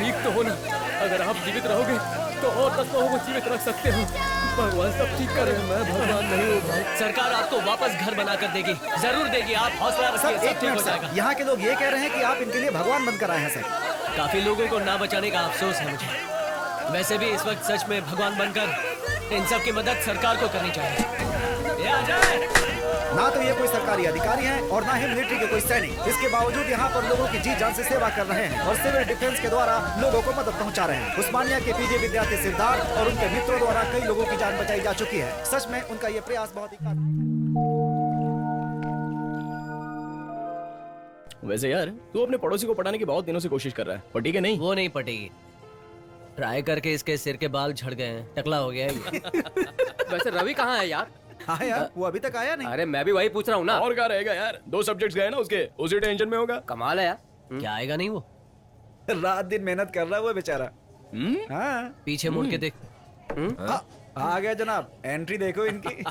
ठीक तो हो ना? अगर आप जीवित रहोगे तो और 10 लोगों को जीवित रख सकते हो। भगवान सब ठीक करे, मैं भगवान नहीं हूँ भाई। सरकार आपको वापस घर बना कर देगी, जरूर देगी। आप हौसला रखिए, सब ठीक हो जाएगा। यहाँ के लोग ये कह रहे हैं कि आप इनके लिए भगवान बनकर आए हैं सर। काफी लोगों को ना बचाने का अफसोस है मुझे। वैसे भी इस वक्त सच में भगवान बनकर इन सब की मदद सरकार को करनी चाहिए। ये आ जाए। ना तो ये कोई सरकारी अधिकारी हैं और ना ही मिलिट्री के कोई सैनिक। इसके बावजूद यहाँ पर लोगों की जी जान से सेवा कर रहे हैं और सिविल डिफेंस के द्वारा लोगों को मदद पहुँचा रहे हैं। उस्मानिया के पीजी विद्यार्थी सिद्धार्थ और उनके मित्रों द्वारा कई लोगों की जान बचाई जा चुकी है। सच में उनका ये प्रयास बहुत ही वैसे यार, तू अपने पड़ोसी को पटाने की बहुत दिनों से कोशिश कर रहा है, पटी के नहीं? वो नहीं पटेगी। ट्राई करके इसके सिर के बाल झड़ गए हैं, टकला हो गया है। वैसे रवि कहाँ है यार? हाँ यार, वो अभी तक आया नहीं। अरे मैं भी वही पूछ रहा हूँ ना। और कहाँ रहेगा यार? 2 सब्जेक्ट्स गए ना उसके, उसी टेंशन में होगा। कमाल है यार। क्या आएगा नहीं वो? रात दिन मेहनत कर रहा है वो बेचारा। हाँ। पीछे मुड़ के देख। आ गया जनाब, एंट्री देखो इनकी।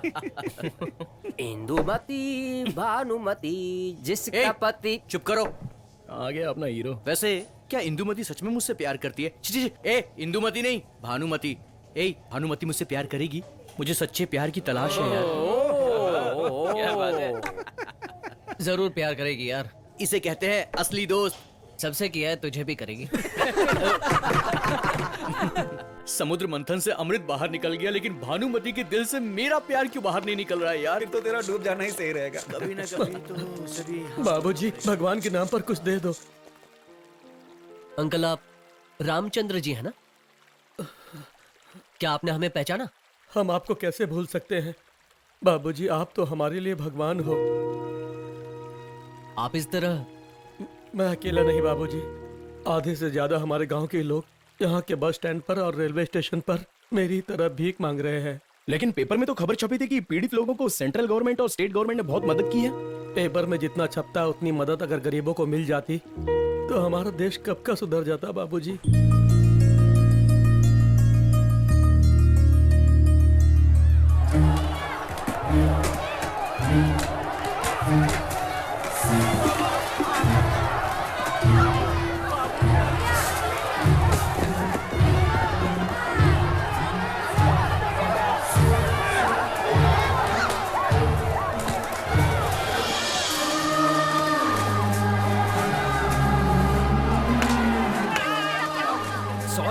इंदुमती भानुमती जिसका पति। चुप करो। आ गया अपना हीरो। वैसे क्या इंदुमती सच में मुझसे प्यार करती है? छी, छी, छी, ए इंदुमती नहीं, भानुमती। ए भानुमती मुझसे प्यार करेगी? मुझे सच्चे प्यार की तलाश है यार। क्या बात है? जरूर प्यार करेगी यार। इसे कहते हैं असली दोस्त। सबसे किया है, तुझे भी करेगी। समुद्र मंथन से अमृत बाहर निकल गया, लेकिन भानुमति के दिल से मेरा प्यार क्यों बाहर नहीं निकल रहा है यार? फिर तो तेरा डूब जाना ही सही रहेगा। कभी ना कभी तो सभी। बाबूजी, भगवान के नाम पर कुछ दे दो। अंकल, आप रामचंद्र जी है ना? क्या आपने हमें पहचाना? हम आपको कैसे भूल सकते हैं बाबूजी, आप तो हमारे लिए भगवान हो। आप इस तरह। मैं अकेला नहीं बाबूजी, आधे से ज्यादा हमारे गांव के लोग यहाँ के बस स्टैंड पर और रेलवे स्टेशन पर मेरी तरह भीख मांग रहे हैं। लेकिन पेपर में तो खबर छपी थी कि पीड़ित लोगों को सेंट्रल गवर्नमेंट और स्टेट गवर्नमेंट ने बहुत मदद की है। पेपर में जितना छपता है उतनी मदद अगर गरीबों को मिल जाती तो हमारा देश कब का सुधर जाता बाबूजी।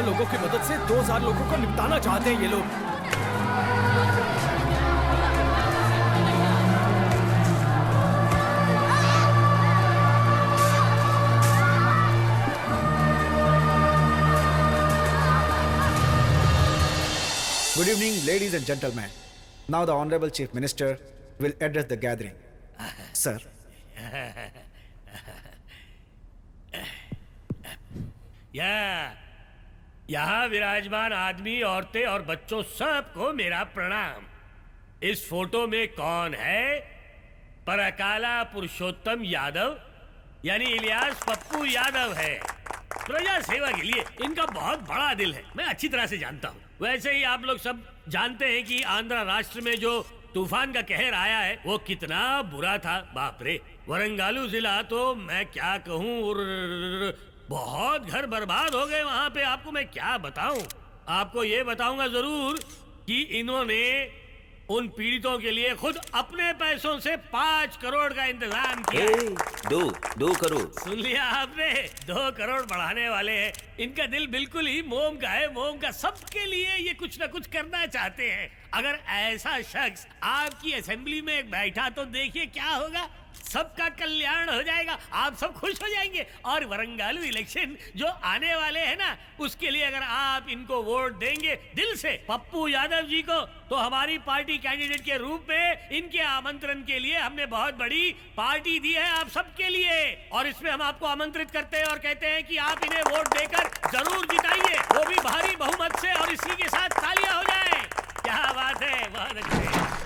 लोगों की मदद से 2000 लोगों को निपटाना चाहते हैं ये लोग। Good evening, ladies and gentlemen. Now the Honorable Chief Minister will address the gathering. Sir. यहाँ विराजमान आदमी, औरतें और बच्चों सबको मेरा प्रणाम। इस फोटो में कौन है? परकाला पुरुषोत्तम यादव यानी इलियास पप्पू यादव है। प्रजा सेवा के लिए इनका बहुत बड़ा दिल है, मैं अच्छी तरह से जानता हूँ। वैसे ही आप लोग सब जानते हैं कि आंध्र राष्ट्र में जो तूफान का कहर आया है वो कितना बुरा था। बाप रे, वरंगालू जिला तो मैं क्या कहूँ, बहुत घर बर्बाद हो गए वहां पे। आपको मैं क्या बताऊं? आपको ये बताऊंगा जरूर कि इन्होंने उन पीड़ितों के लिए खुद अपने पैसों से 5 करोड़ का इंतजाम किया। 2 करोड़ सुन लिया आपने? 2 करोड़ बढ़ाने वाले हैं। इनका दिल बिल्कुल ही मोम का है, मोम का। सबके लिए ये कुछ ना कुछ करना चाहते हैं। अगर ऐसा शख्स आपकी असेंबली में बैठा तो देखिए क्या होगा। सबका कल्याण हो जाएगा, आप सब खुश हो जाएंगे। और वरंगालू इलेक्शन जो आने वाले हैं ना, उसके लिए अगर आप इनको वोट देंगे दिल से, पप्पू यादव जी को, तो हमारी पार्टी कैंडिडेट के रूप में इनके आमंत्रण के लिए हमने बहुत बड़ी पार्टी दी है आप सबके लिए। और इसमें हम आपको आमंत्रित करते हैं और कहते हैं कि आप इन्हें वोट देकर जरूर जिताइए, वो भी भारी बहुमत से। और इसी के साथ तालियां हो जाए। क्या बात है, बहुत अच्छे।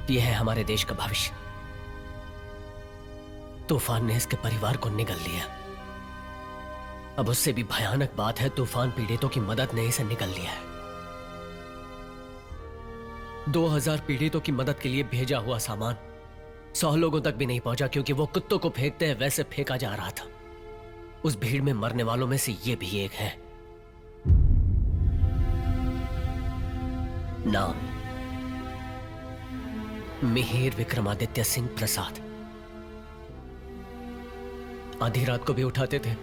ये है हमारे देश का भविष्य। तूफान ने इसके परिवार को निगल लिया। अब उससे भी भयानक बात है, तूफान पीड़ितों की मदद ने इसे निगल लिया है। 2000 पीड़ितों की मदद के लिए भेजा हुआ सामान 100 लोगों तक भी नहीं पहुंचा, क्योंकि वो कुत्तों को फेंकते हैं वैसे फेंका जा रहा था। उस भीड़ में मरने वालों में से ये भी एक है। नाम मिहिर विक्रमादित्य सिंह प्रसाद। आधी रात को भी उठाते थे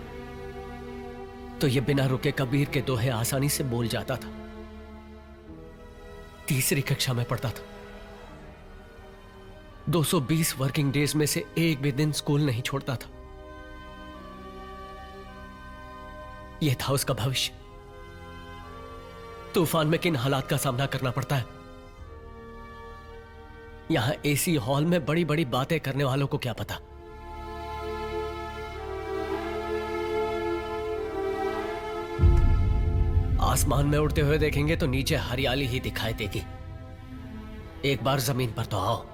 तो ये बिना रुके कबीर के दोहे आसानी से बोल जाता था। 3री कक्षा में पढ़ता था। 220 वर्किंग डेज में से एक भी दिन स्कूल नहीं छोड़ता था। यह था उसका भविष्य। तूफान में किन हालात का सामना करना पड़ता है, यहां एसी हॉल में बड़ी बड़ी बातें करने वालों को क्या पता। आसमान में उड़ते हुए देखेंगे तो नीचे हरियाली ही दिखाई देगी। एक बार जमीन पर तो आओ,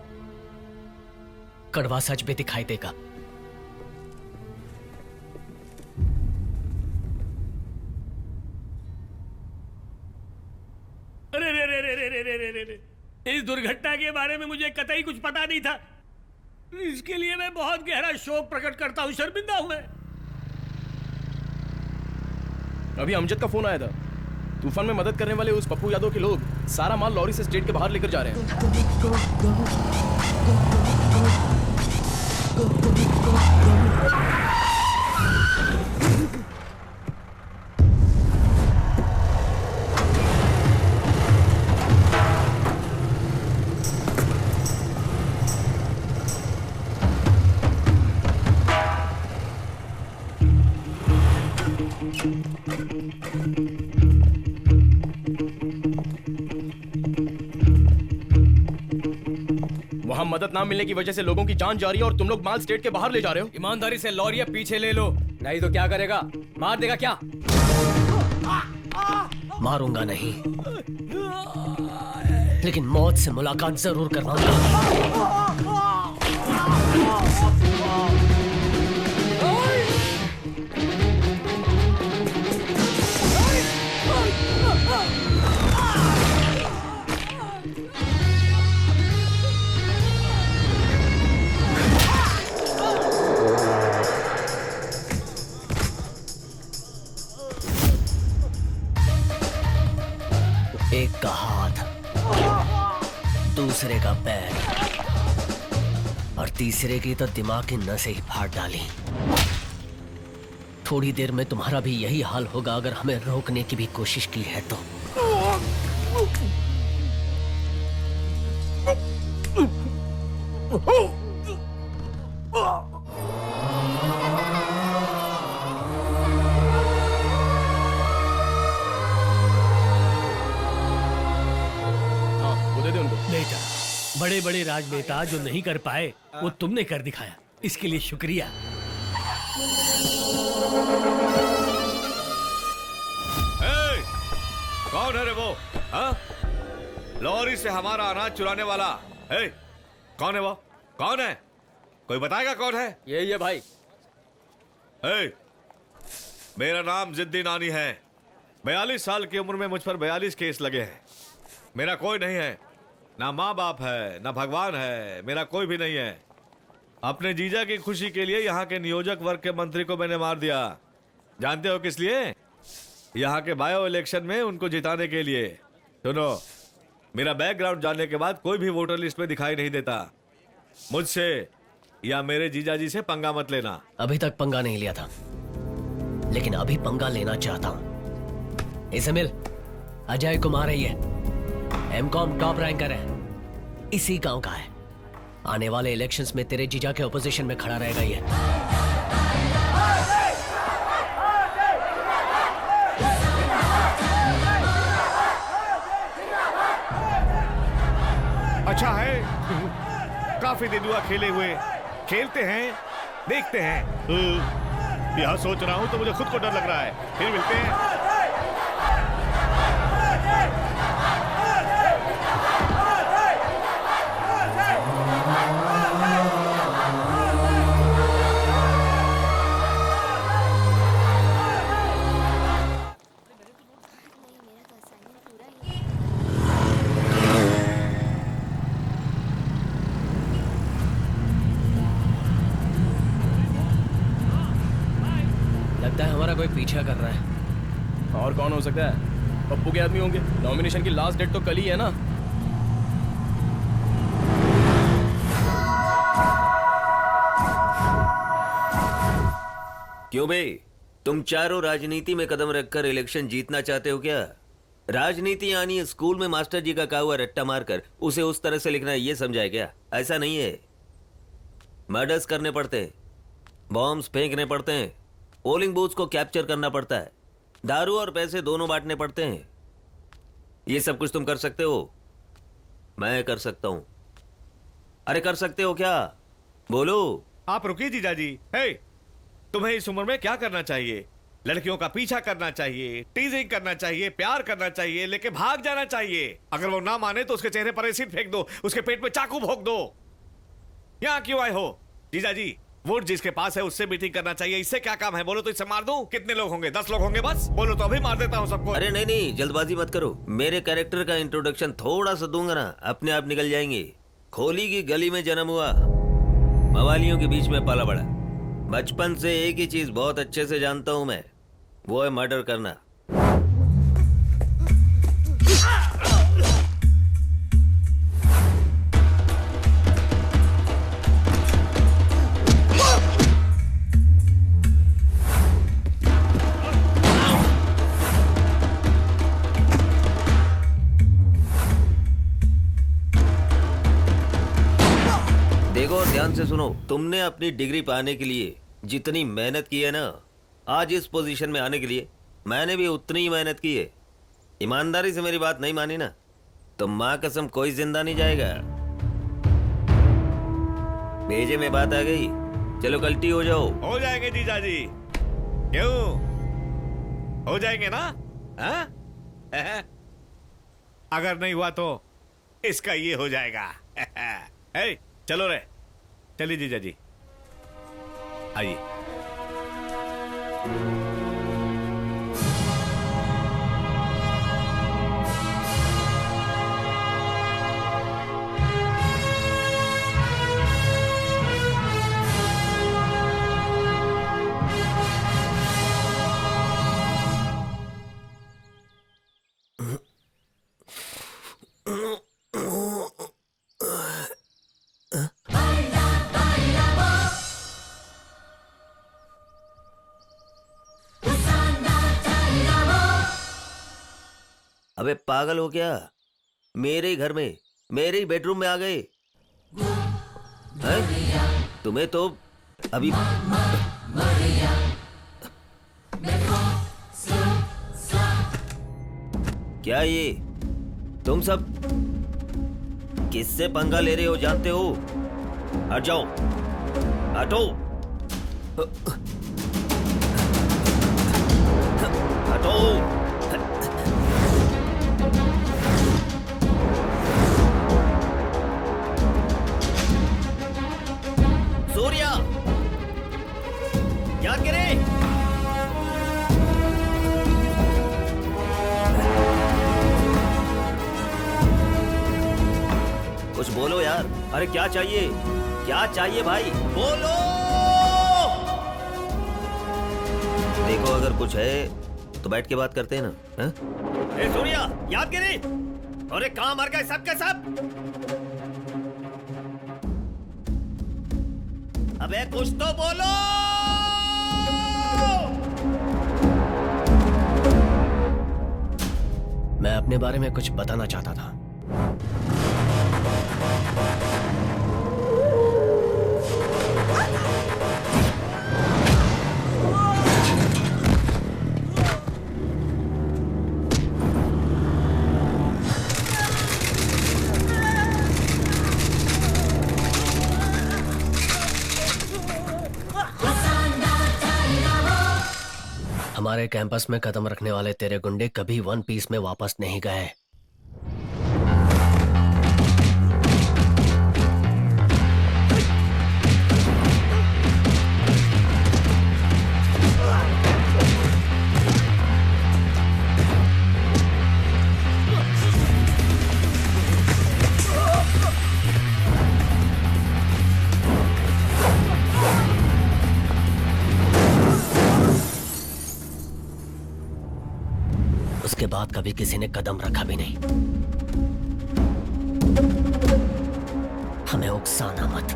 कड़वा सच भी दिखाई देगा। अरे रे रे रे रे रे रे रे रे रे। इस दुर्घटना के बारे में मुझे कतई कुछ पता नहीं था। इसके लिए मैं बहुत गहरा शोक प्रकट करता हूं, शर्मिंदा हूं मैं। अभी अमजद का फोन आया था। तूफान में मदद करने वाले उस पप्पू यादव के लोग सारा माल लॉरी से स्टेट के बाहर लेकर जा रहे हैं। वहां मदद ना मिलने की वजह से लोगों की जान जा रही है और तुम लोग माल स्टेट के बाहर ले जा रहे हो। ईमानदारी से लॉरिया पीछे ले लो, नहीं तो क्या करेगा? मार देगा क्या? मारूंगा नहीं, लेकिन मौत से मुलाकात जरूर करवाऊंगा। एक का हाथ, दूसरे का पैर और तीसरे की तो दिमाग की नसें ही फाड़ डाली। थोड़ी देर में तुम्हारा भी यही हाल होगा अगर हमें रोकने की भी कोशिश की है तो। बेटा, बड़े बड़े राजनेता जो नहीं कर पाए वो तुमने कर दिखाया, इसके लिए शुक्रिया। कौन है रे वो? हाँ? लॉरी से हमारा अनाज चुराने वाला है? कौन है वो? कौन है? कोई बताएगा कौन है? यही है भाई। मेरा नाम जिद्दी नानी है। 42 साल की उम्र में मुझ पर 42 केस लगे हैं। मेरा कोई नहीं है, ना माँ बाप है, ना भगवान है, मेरा कोई भी नहीं है। अपने जीजा की खुशी के लिए यहाँ के नियोजक वर्ग के मंत्री को मैंने मार दिया। जानते हो किस लिए? यहाँ के बायो इलेक्शन में उनको जिताने के लिए। सुनो, मेरा बैकग्राउंड जानने के बाद कोई भी वोटर लिस्ट में दिखाई नहीं देता। मुझसे या मेरे जीजाजी से पंगा मत लेना। अभी तक पंगा नहीं लिया था, लेकिन अभी पंगा लेना चाहता हूं। इसे मिल, अजय कुमार है ये, एमकॉम टॉप रैंकर है, इसी गांव का है। आने वाले इलेक्शंस में तेरे जीजा के ऑपोजिशन में खड़ा रहेगा ये। अच्छा है, काफी दिन हुआ खेले हुए। खेलते हैं, देखते हैं। यहाँ सोच रहा हूँ तो मुझे खुद को डर लग रहा है। फिर मिलते हैं। है हमारा कोई पीछा कर रहा है। और कौन हो सकता है? पप्पू के आदमी होंगे। नॉमिनेशन की लास्ट डेट तो कल ही है ना। क्यों बे, तुम चारों राजनीति में कदम रखकर इलेक्शन जीतना चाहते हो क्या? राजनीति यानी स्कूल में मास्टर जी का कहा हुआ रट्टा मारकर उसे उस तरह से लिखना, ये समझाए क्या? ऐसा नहीं है। मर्डर्स करने पड़ते हैं, बॉम्ब्स फेंकने पड़ते हैं, पोलिंग बूथ्स को कैप्चर करना पड़ता है, दारू और पैसे दोनों बांटने पड़ते हैं। ये सब कुछ तुम कर सकते हो? मैं कर सकता हूं। अरे कर सकते हो क्या? बोलो। आप रुकिए जीजाजी। हे, तुम्हें इस उम्र में क्या करना चाहिए? लड़कियों का पीछा करना चाहिए, टीजिंग करना चाहिए, प्यार करना चाहिए, लेके भाग जाना चाहिए। अगर वो ना माने तो उसके चेहरे पर एसिड फेंक दो, उसके पेट में चाकू भोंक दो। यहाँ क्यों आए हो जीजाजी? वोट जिसके पास है उससे मीटिंग करना चाहिए। इससे क्या काम है? बोलो तो इससे मार दूं? कितने लोग होंगे? 10 लोग होंगे बस। बोलो तो अभी मार देता हूँ सबको। अरे नहीं नहीं, जल्दबाजी मत करो। मेरे कैरेक्टर का इंट्रोडक्शन थोड़ा सा दूंगा ना, अपने आप निकल जाएंगे। खोली की गली में जन्म हुआ, मवालियों के बीच में पला बड़ा। बचपन से एक ही चीज बहुत अच्छे से जानता हूं मैं, वो है मर्डर करना। देखो ध्यान से सुनो, तुमने अपनी डिग्री पाने के लिए जितनी मेहनत की है ना, आज इस पोजीशन में आने के लिए मैंने भी उतनी ही मेहनत की है। ईमानदारी से मेरी बात नहीं मानी ना तो माँ कसम कोई जिंदा नहीं जाएगा। भेजे में बात आ गई, चलो कल्टी हो जाओ। हो जाएंगे जीजाजी, क्यों हो जाएंगे ना? हाँ? अगर नहीं हुआ तो इसका ये हो जाएगा। ए, चलो रे, चलिए जीजाजी आइए। अबे पागल हो क्या? मेरे ही घर में, मेरे ही बेडरूम में आ गए हैं? तुम्हें तो अभी क्या ये तुम सब किससे पंगा ले रहे हो जानते हो? हट जाओ, हटो, हटो। सूर्या, याद करे? कुछ बोलो यार। अरे क्या चाहिए? क्या चाहिए भाई? बोलो। देखो अगर कुछ है तो बैठ के बात करते हैं ना। हाँ? ए सूर्या, याद करे? अरे कहाँ मर गए सब के सब? अबे कुछ तो बोलो। मैं अपने बारे में कुछ बताना चाहता था। हमारे कैंपस में कदम रखने वाले तेरे गुंडे कभी वन पीस में वापस नहीं गए। उसके बाद कभी किसी ने कदम रखा भी नहीं। हमें उकसाना मत।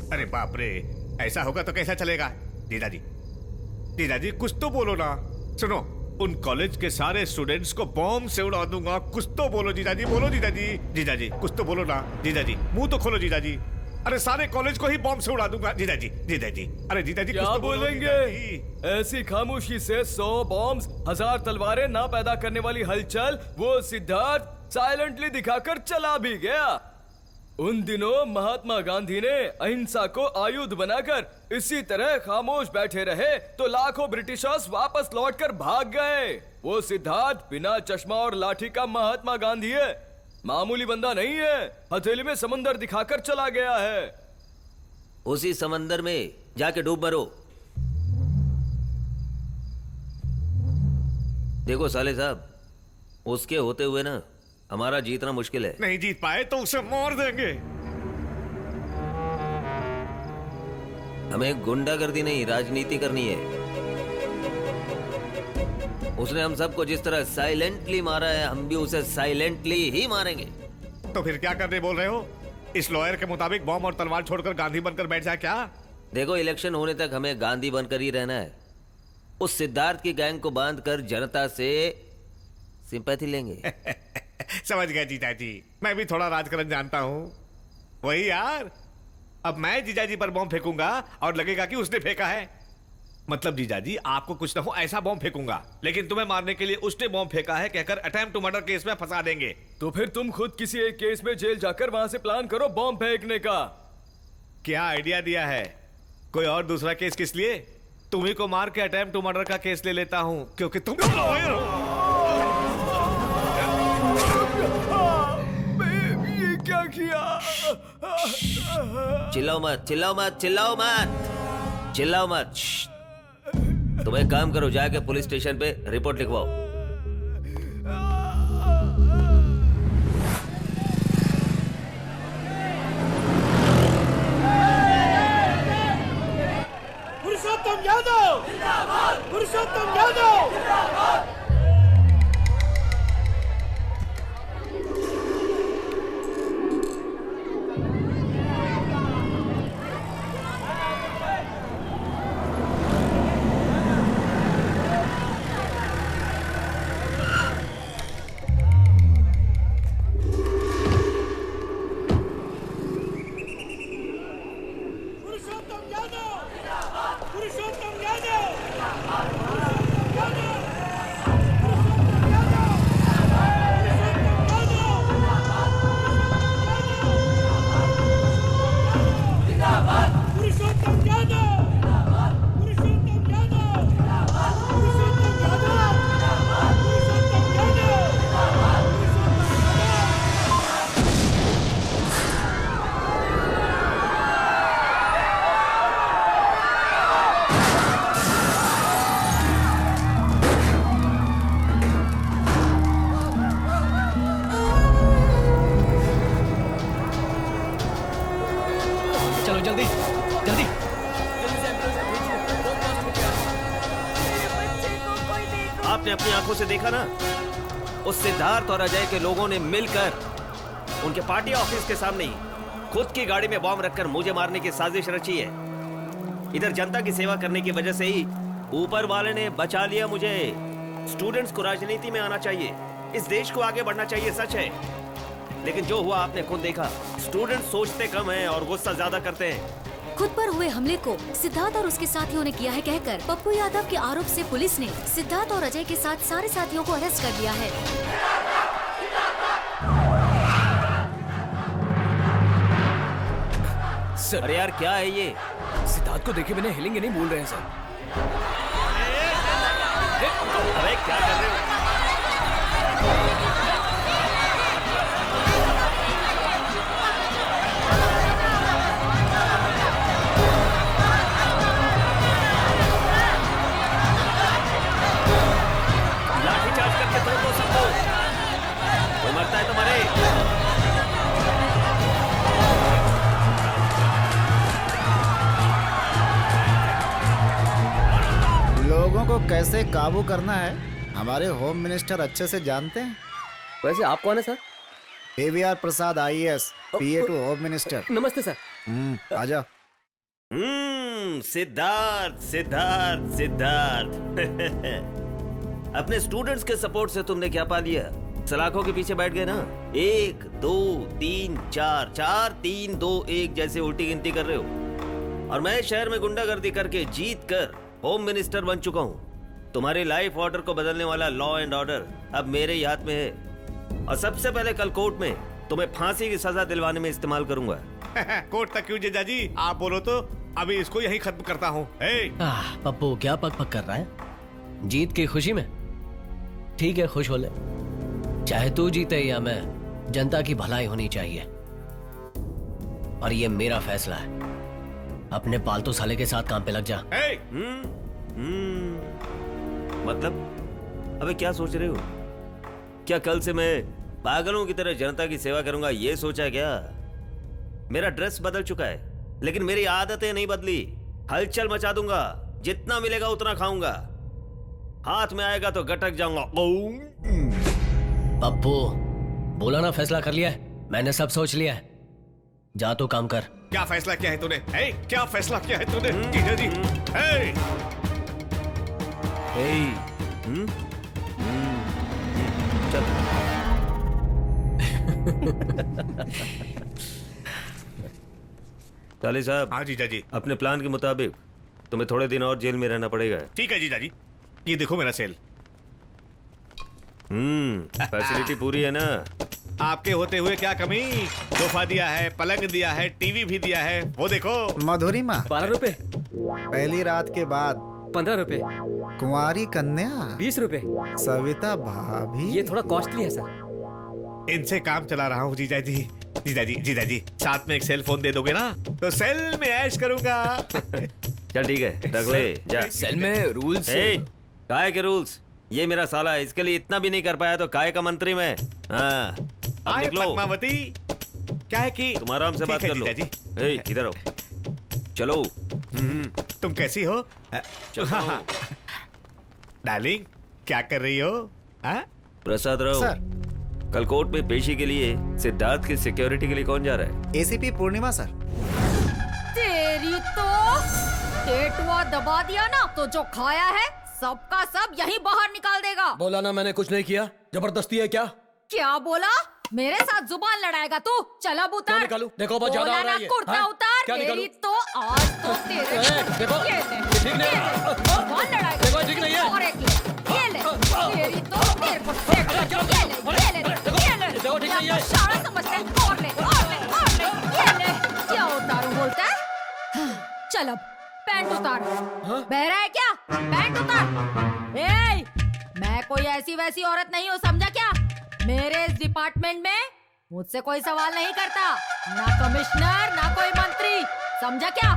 अरे बाप रे, ऐसा होगा तो कैसा चलेगा? जीजाजी, जीजाजी कुछ तो बोलो ना। सुनो, उन कॉलेज के सारे स्टूडेंट्स को बॉम्ब से उड़ा दूंगा। कुछ तो बोलो जीजाजी, बोलो जीजाजी। जीजाजी कुछ तो बोलो ना। जीजाजी मुंह तो खोलो जीजाजी। अरे सारे कॉलेज को ही बॉम्ब से उड़ा दूंगा। जीजाजी, जीजाजी, अरे जीजाजी क्या कुछ तो बोलो बोलेंगे? जीजाजी। ऐसी खामोशी से 100 बॉम्ब्स, 1000 तलवारें ना पैदा करने वाली हलचल वो सिद्धार्थ साइलेंटली दिखाकर चला भी गया। उन दिनों महात्मा गांधी ने अहिंसा को आयुध बनाकर इसी तरह खामोश बैठे रहे तो लाखों ब्रिटिशर्स वापस लौटकर भाग गए। वो सिद्धार्थ बिना चश्मा और लाठी का महात्मा गांधी है, मामूली बंदा नहीं है। हथेली में समंदर दिखाकर चला गया है। उसी समंदर में जाके डूब मरो। देखो साले साहब, उसके होते हुए ना हमारा जीतना मुश्किल है। नहीं जीत पाए तो उसे मार देंगे। हमें गुंडागर्दी नहीं, राजनीति करनी है। उसने हम सबको जिस तरह साइलेंटली मारा है, हम भी उसे साइलेंटली ही मारेंगे। तो फिर क्या करने बोल रहे हो? इस लॉयर के मुताबिक बॉम्ब और तलवार छोड़कर गांधी बनकर बैठ जाए क्या? देखो, इलेक्शन होने तक हमें गांधी बनकर ही रहना है। उस सिद्धार्थ की गैंग को बांध कर जनता से सिंपैथी लेंगे। समझ गया जीजाजी, मैं भी थोड़ा राजकारण जानता हूँ। वही यार, अब मैं जीजाजी पर बॉम्ब फेंकूंगा और लगेगा कि उसने फेंका है। मतलब जीजाजी, आपको कुछ ना हो ऐसा बॉम्ब फेंकूंगा, लेकिन तुम्हें मारने के लिए उसने बॉम्ब फेंका है कहकर अटेम्प्ट टू मर्डर केस में फंसा देंगे। तो फिर तुम खुद किसी एक केस में जेल जाकर वहां से प्लान करो बॉम्ब फेंकने का। क्या आइडिया दिया है? कोई और दूसरा केस किस लिए? तुम्ही को मार के अटेम्प्ट टू मर्डर का केस ले लेता हूँ, क्योंकि तुम लॉयर हो। ये क्या किया? चिल्लाओ मत, चिल्लाओ मत, चिल्लाओ मत, चिल्लाओ मत। श्श्श। तुम एक काम करो, जाके पुलिस स्टेशन पे रिपोर्ट लिखवाओ। पुरुषोत्तम यादव जिंदाबाद, पुरुषोत्तम यादव जिंदाबाद। आपने अपनी आंखों से देखा ना, उस सिद्धार्थ और अजय के लोगों ने मिलकर उनके पार्टी ऑफिस के सामने ही खुद की गाड़ी में बॉम्ब रखकर मुझे मारने की साजिश रची है। इधर जनता की सेवा करने की वजह से ही ऊपर वाले ने बचा लिया मुझे। स्टूडेंट्स को राजनीति में आना चाहिए, इस देश को आगे बढ़ना चाहिए, सच है। लेकिन जो हुआ आपने खुद देखा। स्टूडेंट सोचते कम हैं और गुस्सा ज्यादा करते हैं। खुद पर हुए हमले को सिद्धार्थ और उसके साथियों ने किया है कहकर पप्पू यादव के आरोप से पुलिस ने सिद्धार्थ और अजय के साथ सारे साथियों को अरेस्ट कर लिया है। सर, अरे यार क्या है ये? सिद्धार्थ को देखे बिना हिलेंगे नहीं बोल रहे हैं सर। अरे क्या कर रहे हो? को कैसे काबू करना है हमारे होम मिनिस्टर अच्छे से जानते हैं। वैसे आप कौन है sir? AVR Prasad IAS, PA to home minister. नमस्ते सर। आजा। सिद्धार्थ सिद्धार्थ सिद्धार्थ अपने स्टूडेंट्स के सपोर्ट से तुमने क्या पा लिया? सलाखों के पीछे बैठ गए ना। 1 2 3 4 4 3 2 1 जैसे उल्टी गिनती कर रहे हो। और मैं शहर में गुंडागर्दी करके जीत कर होम मिनिस्टर बन चुका हूँ। तुम्हारी लाइफ ऑर्डर को बदलने वाला लॉ एंड ऑर्डर अब मेरे ही हाथ में है। और सबसे पहले कल कोर्ट में तुम्हें फांसी की सजा दिलवाने में इस्तेमाल करूंगा। कोर्ट तक क्यों जीजा जी? आप बोलो तो अभी इसको यही खत्म करता हूँ। पप्पू क्या पक पक कर रहा है? जीत की खुशी में? ठीक है, खुश हो ले। चाहे तू जीते या मैं, जनता की भलाई होनी चाहिए। और ये मेरा फैसला है। अपने पालतू साले के साथ काम पे लग जा। मतलब अबे क्या सोच रहे हो? क्या कल से मैं पागलों की तरह जनता की सेवा करूंगा ये सोचा क्या? मेरा ड्रेस बदल चुका है लेकिन मेरी आदतें नहीं बदली। हलचल मचा दूंगा, जितना मिलेगा उतना खाऊंगा, हाथ में आएगा तो गटक जाऊंगा। पप्पू बोला ना, फैसला कर लिया है मैंने, सब सोच लिया है। जा तो काम कर। क्या फैसला किया है तूने? क्या फैसला किया है तूने जीजा जी? चाली साहब। हाँ जीजा जी। अपने प्लान के मुताबिक तुम्हें थोड़े दिन और जेल में रहना पड़ेगा। ठीक है जीजा जी। ये देखो मेरा सेल। फैसिलिटी पूरी है ना? आपके होते हुए क्या कमी? सोफा दिया है, पलंग दिया है, टीवी भी दिया है। वो देखो। मधुरिमा 12 रुपए। पहली रात के बाद 15 रुपए। कुंवारी कन्या 20 रुपए। सविता भाभी ये थोड़ा कॉस्टली है सर। इनसे काम चला रहा हूँ जीजा जी। जीजा जी साथ में एक सेल फोन दे दोगे ना तो सेल में ऐश करूंगा। चल ठीक है, रख ले जा। सेल में रूल्स। काय के रूल्स? ये मेरा साला है, इसके लिए इतना भी नहीं कर पाया तो काय का मंत्री मैं। हाँ अब निकलो। पद्मावती क्या है कि तुम आराम से बात कर लो। इधर आओ। चलो। तुम कैसी हो? डार्लिंग क्या कर रही हो? प्रसाद राव सर। कल कोर्ट में पेशी के लिए सिद्धार्थ की सिक्योरिटी के लिए कौन जा रहा है? ACP पूर्णिमा सर। तेरी तो टेटुआ दबा दिया ना तो जो खाया है सबका सब यहीं बाहर निकाल देगा। बोला ना मैंने कुछ नहीं किया। जबरदस्ती है क्या? क्या बोला? मेरे साथ जुबान लड़ाएगा तू? चल अब उतार। निकालू? देखो बहुत ज्यादा हो रहा है ये। कुर्ता उतार। क्या निकालू? तेरी तो आज तो तेरे देखो ठीक नहीं है। जुबान लड़ाएगा। देखो ठीक नहीं है। और एक ले, ये ले। तेरी तो तेरे को सेक ये ले देखो ठीक नहीं है। सारा समझते हैं। और ले ये ले। क्या उतारूं बोलता है? चल अब पैंट उतार। बहरा है क्या? पैंट उतार। मैं कोई ऐसी वैसी औरत नहीं हूँ, समझा क्या? मेरे इस डिपार्टमेंट में मुझसे कोई सवाल नहीं करता, ना कमिश्नर ना कोई मंत्री, समझा क्या?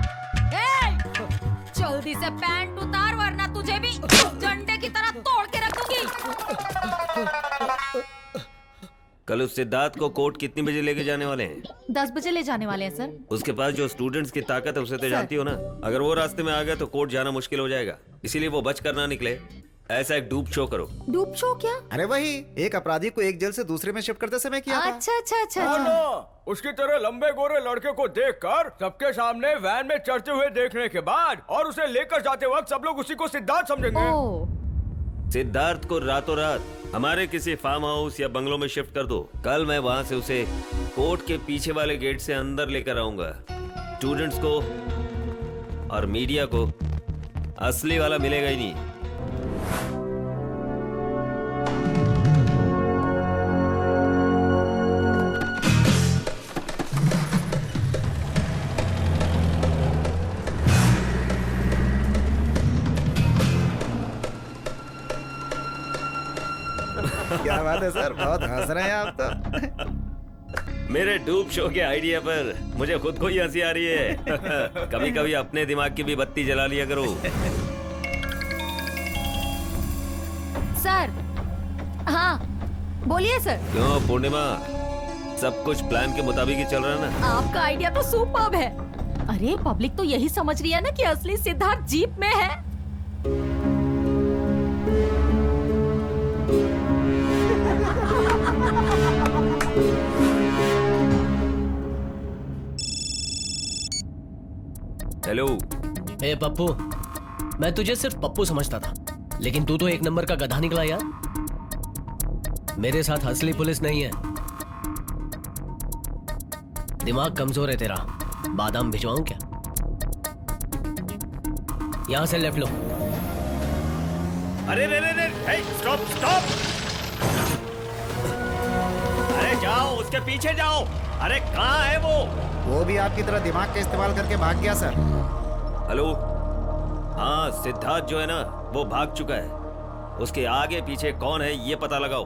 जल्दी से पैंट उतार वरना तुझे भी डंडे की तरह तोड़ के रख दूंगी। कल उस सिद्धार्थ को कोर्ट कितनी बजे लेके जाने वाले हैं? 10 बजे ले जाने वाले हैं सर। उसके पास जो स्टूडेंट्स की ताकत है उसे तो जानती हो ना। अगर वो रास्ते में आ गया तो कोर्ट जाना मुश्किल हो जाएगा, इसीलिए वो बच कर ना निकले ऐसा एक डूब शो करो। डूब शो क्या? अरे वही एक अपराधी को एक जेल से दूसरे में शिफ्ट करते समय किया था। अच्छा। उसकी तरह लंबे गोरे लड़के को देखकर सबके सामने वैन में चढ़ते हुए देखने के बाद और उसे लेकर जाते वक्त सब लोग उसी को सिद्धार्थ समझेंगे। सिद्धार्थ को रातों रात हमारे किसी फार्म हाउस या बंगलों में शिफ्ट कर दो। कल मैं वहां से उसे कोर्ट के पीछे वाले गेट से अंदर लेकर आऊंगा। स्टूडेंट्स को और मीडिया को असली वाला मिलेगा ही नहीं। क्या बात है सर, बहुत हंस रहे हैं आप तो। मेरे डूब शो के आइडिया पर मुझे खुद को ही हंसी आ रही है। कभी कभी अपने दिमाग की भी बत्ती जला लिया करो। सर। हाँ बोलिए सर। क्यों पूर्णिमा, सब कुछ प्लान के मुताबिक ही चल रहा है ना? आपका आइडिया तो सुपर्ब है। अरे पब्लिक तो यही समझ रही है ना कि असली सिद्धार्थ जीप में है। हेलो। ए पप्पू, मैं तुझे सिर्फ पप्पू समझता था, लेकिन तू तो एक नंबर का गधा निकला यार। मेरे साथ असली पुलिस नहीं है। दिमाग कमजोर है तेरा। बादाम भिजवाऊं क्या? यहां से लेफ्ट लो। अरे रे रे रे, स्टॉप स्टॉप! अरे जाओ, उसके पीछे जाओ। अरे कहाँ है वो भी आपकी तरह दिमाग का इस्तेमाल करके भाग गया सर। हेलो। हाँ, सिद्धार्थ जो है ना, वो भाग चुका है। उसके आगे पीछे कौन है ये पता लगाओ।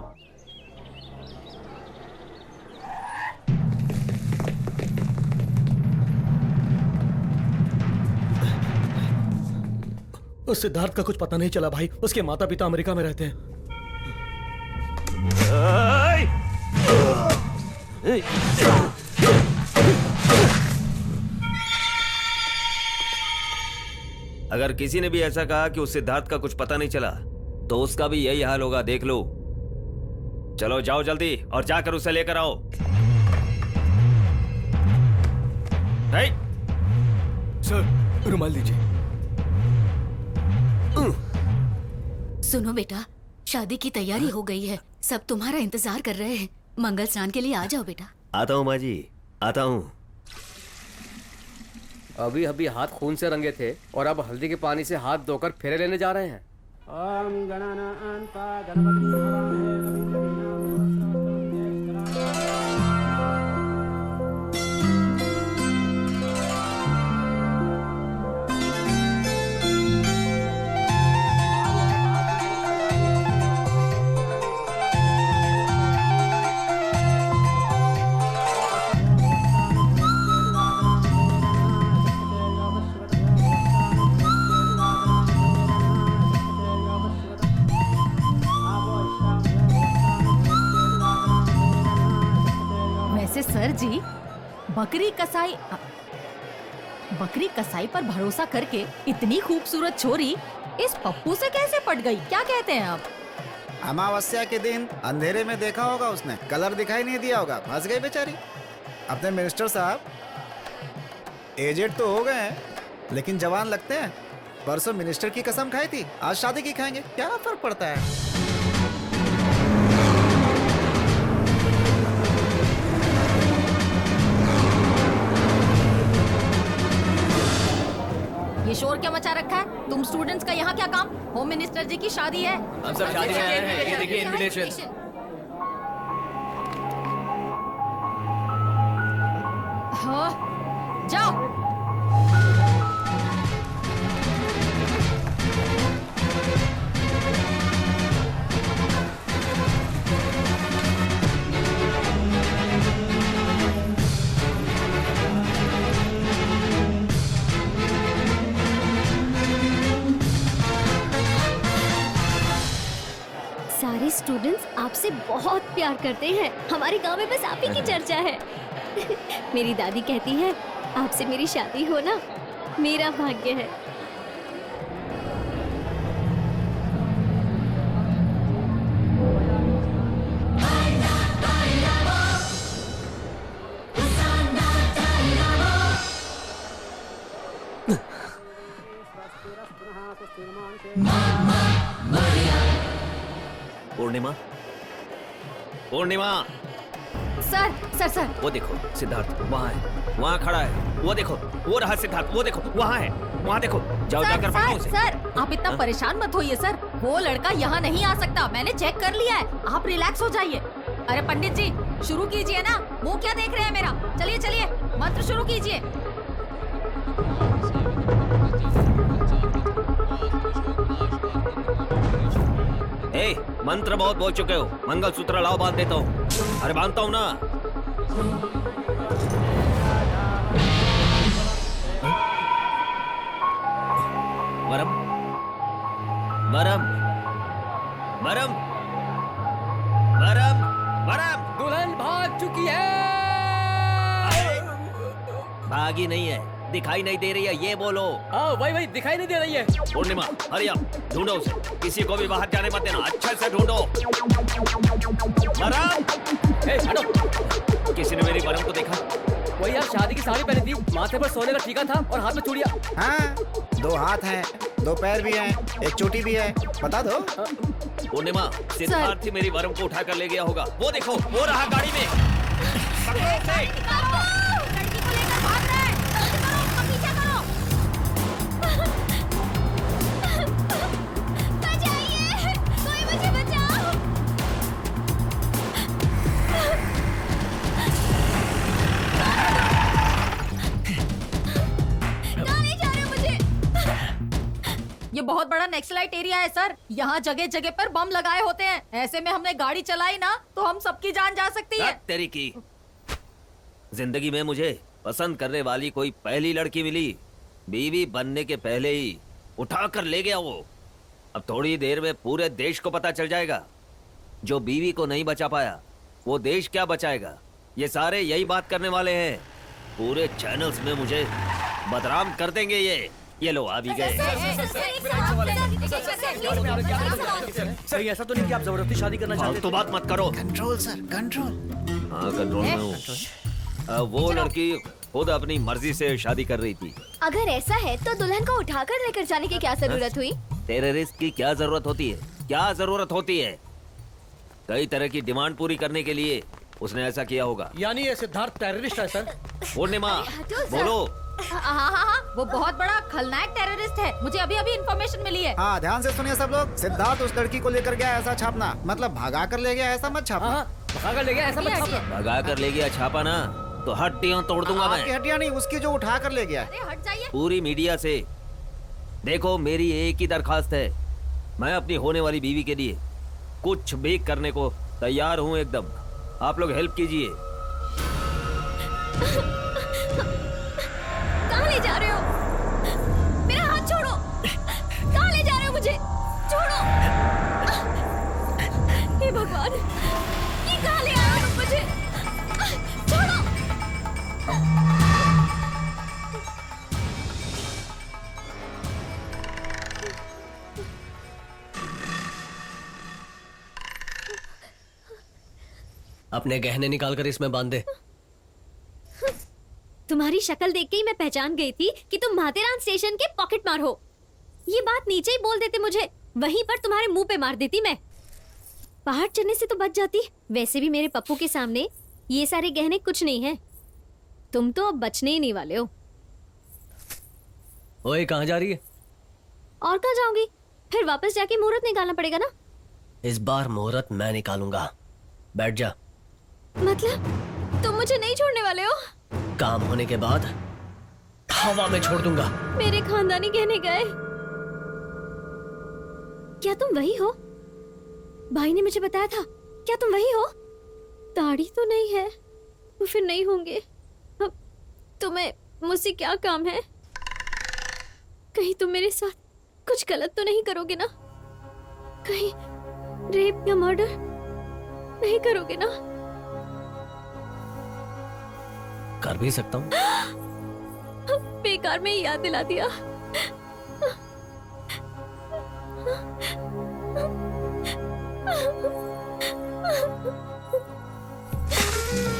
उस सिद्धार्थ का कुछ पता नहीं चला भाई। उसके माता पिता अमेरिका में रहते हैं। अगर किसी ने भी ऐसा कहा कि उस सिद्धार्थ का कुछ पता नहीं चला, तो उसका भी यही हाल होगा, देख लो। चलो जाओ जल्दी और जाकर उसे लेकर आओ। सर, रुमाल दीजिए। सुनो बेटा, शादी की तैयारी हो गई है। सब तुम्हारा इंतजार कर रहे हैं। मंगल स्नान के लिए आ जाओ बेटा। आता हूँ माँ जी, आता हूँ। अभी अभी हाथ खून से रंगे थे और अब हल्दी के पानी से हाथ धोकर फेरे लेने जा रहे हैं। ओम गणानान्ता गणपतिं सर जी, बकरी कसाई पर भरोसा करके इतनी खूबसूरत छोरी इस पप्पू से कैसे पट गई? क्या कहते हैं आप? अमावस्या के दिन अंधेरे में देखा होगा उसने, कलर दिखाई नहीं दिया होगा, फंस गई बेचारी। अपने मिनिस्टर साहब एजेड तो हो गए हैं, लेकिन जवान लगते हैं। परसों मिनिस्टर की कसम खाई थी, आज शादी की खाएंगे, क्या फर्क पड़ता है? ये शोर क्या मचा रखा है? तुम स्टूडेंट्स का यहाँ क्या काम? होम मिनिस्टर जी की शादी है। हम सब शादी में आए हैं। ये देखिए इनविटेशन। हाँ, जाओ। सारे स्टूडेंट्स आपसे बहुत प्यार करते हैं। हमारे गांव में बस आप ही की चर्चा है। मेरी दादी कहती है, आपसे मेरी शादी हो ना, मेरा भाग्य है। पूर्णिमा, पूर्णिमा। सर सर सर, वो देखो सिद्धार्थ वहाँ है, वहाँ खड़ा है। वो देखो, वो रहा सिद्धार्थ, वो देखो वहाँ है, वहाँ देखो। जाओ जाकर पकड़ो उसे। सर, आप इतना परेशान मत होइए सर। वो लड़का यहाँ नहीं आ सकता, मैंने चेक कर लिया है। आप रिलैक्स हो जाइए। अरे पंडित जी, शुरू कीजिए ना। मुंह क्या देख रहे हैं मेरा? चलिए चलिए, मंत्र शुरू कीजिए। ए, मंत्र बहुत बोल चुके हो। मंगलसूत्र लाओ, बांध देता हूँ। अरे बांधता हूँ ना। वरम, वरम, वरम, वरम, वरम। दुल्हन भाग चुकी है। भागी नहीं है, दिखाई नहीं दे रही है, ये बोलो। वही दिखाई नहीं दे रही है। पूर्णिमा, हरी अप, ढूंढो उसे। किसी को भी बाहर जाने मत देना, अच्छे से ढूंढो। वरम, हटो। किसी ने मेरी वरम को देखा? वही आप शादी की साड़ी पहनी थी, माथे पर सोने का टीका था और हाथ में चूड़ियां। हाँ, 2 हाथ हैं, 2 पैर भी हैं, एक चोटी भी है, बता दो। पूर्णिमा, सिद्धार्थ ही मेरी वरम को उठा कर ले गया होगा। वो देखो, वो रहा गाड़ी में। पकड़ो उसे। लड़की को लेकर भाग रहा है। जल्दी करो, उसका पीछा करो। बचाइए, कोई मुझे बचाओ। कहाँ ले जा रहे हो मुझे? ये बहुत बड़ा नक्सलाइट एरिया है सर। यहाँ जगह जगह पर बम लगाए होते हैं। ऐसे में हमने गाड़ी चलाई ना तो हम सबकी जान जा सकती है। तेरी की जिंदगी में मुझे पसंद करने वाली कोई पहली लड़की मिली, बीवी बनने के पहले ही उठा कर ले गया वो। अब थोड़ी देर में पूरे देश को पता चल जाएगा। जो बीवी को नहीं बचा पाया वो देश क्या बचाएगा। ये सारे यही बात करने वाले हैं। पूरे चैनल्स में मुझे बदनाम कर देंगे ये लो आ भी गए। सही ऐसा तो नहीं कि आप जबरदस्ती शादी करना चाहते? तो बात मत करो। Control sir, control. हाँ कंट्रोल में हूँ। वो लड़की खुद अपनी मर्जी से शादी कर रही थी। अगर ऐसा है तो दुल्हन को उठाकर लेकर जाने की क्या जरूरत हुई? तेरे रिस्क की क्या जरूरत होती है? क्या जरूरत होती है? कई तरह की डिमांड पूरी करने के लिए उसने ऐसा किया होगा। यानी ये सिद्धार्थ टेररिस्ट है सर? पूर्णिमा बोलो। हाँ, वो बहुत बड़ा खलनायक टेररिस्ट है। मुझे अभी अभी इन्फॉर्मेशन मिली है। हाँ, ध्यान से सुनिए सब लोग। सिद्धार्थ उस लड़की को लेकर गया ऐसा छापना, मतलब भगा कर ले गया ऐसा मत छापना। भगा कर ले गया ऐसा मत छापना। भगा कर ले गया छापा ना तो हड्डियां तोड़ दूंगा मैं। आपकी हड्डियां नहीं, उसकी जो उठा कर ले गया। हट जाइए। पूरी मीडिया से देखो, मेरी एक ही दरखास्त है। मैं अपनी होने वाली बीवी के लिए कुछ भी करने को तैयार हूँ एकदम। आप लोग हेल्प कीजिए। कहाँ ले जा रहे हो? मेरा हाथ छोड़ो। कहाँ ले जा रहे हो मुझे? छोड़ो। हे भगवान, ये कहाँ ले आए हो तुम मुझे? छोड़ो। अपने गहने निकाल कर इसमें बांध दे। तुम्हारी शक्ल देख के ही मैं पहचान गई थी कि तुम माथेरान स्टेशन के पॉकेट मार हो। ये बात नीचे ही बोल देते मुझे, वहीं पर तुम्हारे मुंह पे मार देती मैं। पहाड़ चढ़ने से तो बच जाती। वैसे भी मेरे पप्पू के सामने ये सारे गहने कुछ नहीं है। तुम तो अब बचने ही नहीं वाले हो। ओए कहाँ जा रही है? और कहाँ जाऊंगी? फिर वापस जाके मुहूर्त निकालना पड़ेगा ना। इस बार मुहूर्त मैं निकालूंगा। बैठ जा। मतलब तुम मुझे नहीं छोड़ने वाले हो? काम होने के बाद हवा में छोड़ दूंगा। मेरे खानदानी गहने गए। क्या तुम वही हो? भाई ने मुझे बताया था। क्या तुम वही हो? दाढ़ी तो नहीं है तो फिर नहीं होंगे। अब तुम्हें मुझसे क्या काम है? कहीं तुम मेरे साथ कुछ गलत तो नहीं करोगे ना? कहीं रेप या मर्डर नहीं करोगे ना? कर भी सकता हूँ। बेकार में याद दिला दिया।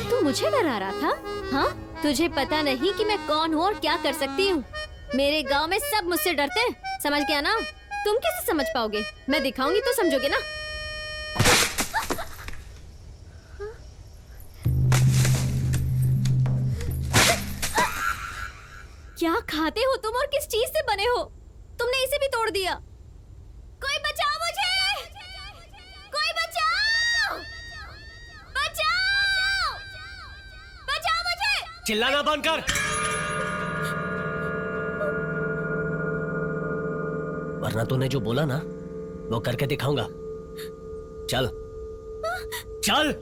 तू मुझे डरा रहा था? हाँ, तुझे पता नहीं कि मैं कौन हूँ और क्या कर सकती हूँ। मेरे गांव में सब मुझसे डरते हैं, समझ गया ना? तुम कैसे समझ पाओगे? मैं दिखाऊंगी तो समझोगे ना? क्या खाते हो तुम और किस चीज से बने हो? तुमने इसे भी तोड़ दिया। कोई बचाओ मुझे! कोई बचाओ! बचाओ! बचाओ मुझे! चिल्लाना बंद कर। वरना तूने जो बोला ना वो करके दिखाऊंगा। चल चल।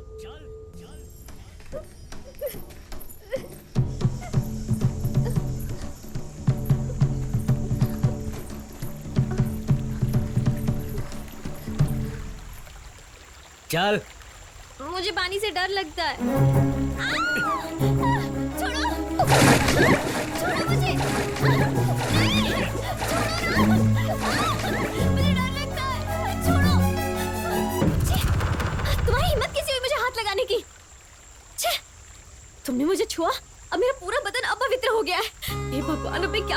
चल। मुझे पानी से डर लगता है। छोड़ो! छोड़ो मुझे! मुझे डर लगता है। छोड़ो! तुम्हारी हिम्मत कैसी हुई मुझे हाथ लगाने की? तुमने मुझे छुआ, अब मेरा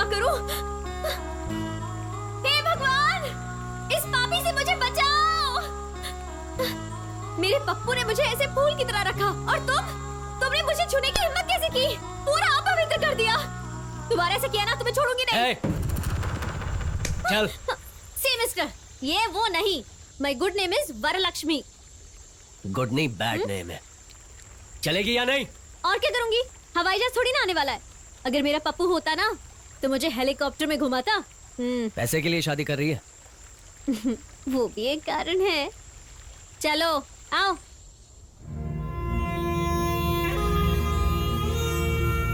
करूं? हे भगवान, इस पापी से मुझे बचाओ। मेरे पप्पू ने मुझे ऐसे फूल की तरह रखा और तुमने मुझे छूने की हिम्मत कैसे की? पूरा अपवित्र कर दिया। दोबारा ऐसे किया ना तुम्हें छोड़ूंगी नहीं। चल। सी मिस्टर, ये वो नहीं। My good name is Varalakshmi. Good नहीं, बैड नेम है। चलेगी या नहीं? और क्या करूंगी? हवाई जहाज थोड़ी ना आने वाला है। अगर मेरा पप्पू होता ना तो मुझे हेलीकॉप्टर में घुमाता। पैसे के लिए शादी कर रही है? वो भी एक कारण है। चलो आओ।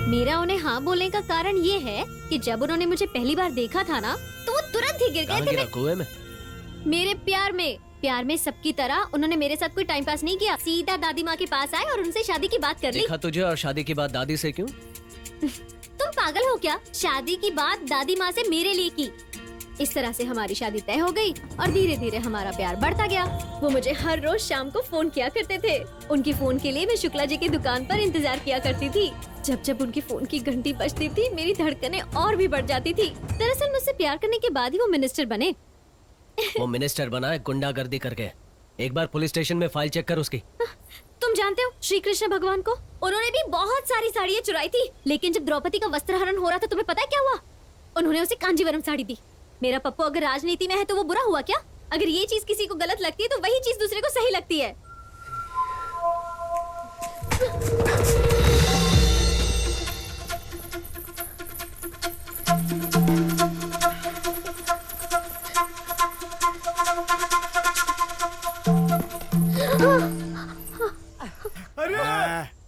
मेरा उन्हें हाँ बोलने का कारण ये है कि जब उन्होंने मुझे पहली बार देखा था ना तो वो तुरंत ही गिर गए थे। कुएं में? मेरे प्यार में सबकी तरह उन्होंने मेरे साथ कोई टाइम पास नहीं किया। सीधा दादी माँ के पास आए और उनसे शादी की बात कर ली। देखा तुझे, और शादी की बात दादी से क्यों? तुम पागल हो क्या? शादी की बात दादी माँ से मेरे लिए की। इस तरह से हमारी शादी तय हो गई और धीरे धीरे हमारा प्यार बढ़ता गया। वो मुझे हर रोज शाम को फोन किया करते थे। उनकी फोन के लिए मैं शुक्ला जी की दुकान पर इंतजार किया करती थी। जब जब उनकी फोन की घंटी बजती थी मेरी धड़कनें और भी बढ़ जाती थी। दरअसल मुझसे प्यार करने के बाद ही वो मिनिस्टर बने। वो मिनिस्टर बना है गुंडागर्दी करके। एक बार पुलिस स्टेशन में फाइल चेक कर उसकी। तुम जानते हो श्री कृष्ण भगवान को? उन्होंने भी बहुत सारी साड़ियाँ चुराई थी, लेकिन जब द्रौपदी का वस्त्रहरण हो रहा था तुम्हें पता है क्या हुआ? उन्होंने उसे कांजीवरम साड़ी दी। मेरा पप्पू अगर राजनीति में है तो वो बुरा हुआ क्या? अगर ये चीज किसी को गलत लगती है तो वही चीज दूसरे को सही लगती है। अरे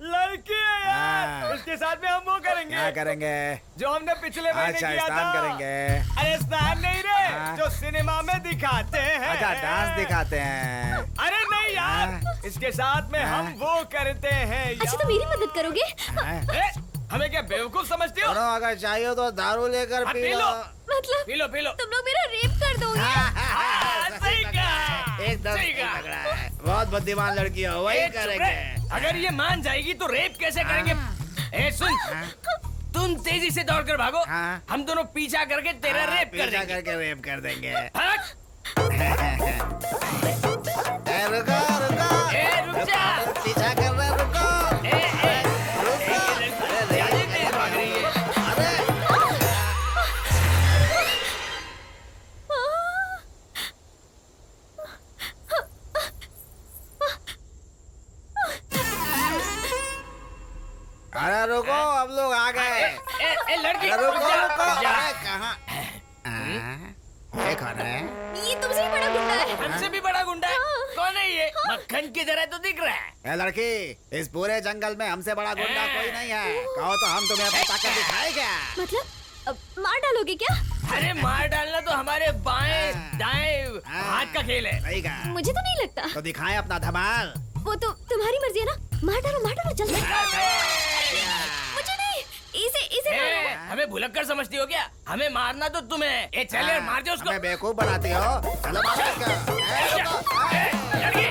लड़की है यार। उसके साथ में हम वो करेंगे। क्या करेंगे? जो हमने पिछले महीने अच्छा, किया स्नान था। करेंगे। अरे स्नान नहीं रे, जो सिनेमा में दिखाते हैं। अच्छा, डांस दिखाते हैं। अरे नहीं यार, इसके साथ में हम वो करते हैं यार। अच्छा तो मेरी मदद करोगे? हमें क्या बेवकूफ समझती हो? अगर चाहिए तो दारू लेकर पी लो। मतलब पी लो। तुम लोग मेरा रेप कर दोगे? एकदम सही लग रहा है। बहुत बुद्धिमान लड़की हो, वही करेंगे। अगर ये मान जाएगी तो रेप कैसे करेंगे? ए सुन, तुम तेजी से दौड़ कर भागो। हम दोनों पीछा करके तेरा रेप कर देंगे। करके रेप कर देंगे। रुको रुक जा। पीछा कर रहा है, रुको। अरे रुको, अब लोग आ गए। लड़की रुको। कहाँ? ये कौन है? ये तुमसे भी बड़ा गुंडा है। हमसे भी बड़ा गुंडा है? कौन है ये? मक्खन की तरह तो दिख रहा है। ए लड़की, इस पूरे जंगल में हमसे बड़ा गुंडा कोई नहीं है। कहो तो हम तुम्हें अपनी ताकत दिखाए क्या? मतलब मार डालोगे क्या? अरे मार डालना तो हमारे बाएं दाएं हाथ का खेल है। सही कहा। मुझे तो नहीं लगता। तो दिखाएं अपना धमाल। वो तो तुम्हारी मर्जी है ना। मार डालो जल्दी। मुझे नहीं, इसे मारो। हमें भुलक्कर समझती हो क्या? हमें मारना तो तुम्हें। ए चल यार, मार दे उसको। हमें बेवकूफ बनाती हो। चलो मारो इसको। लड़की,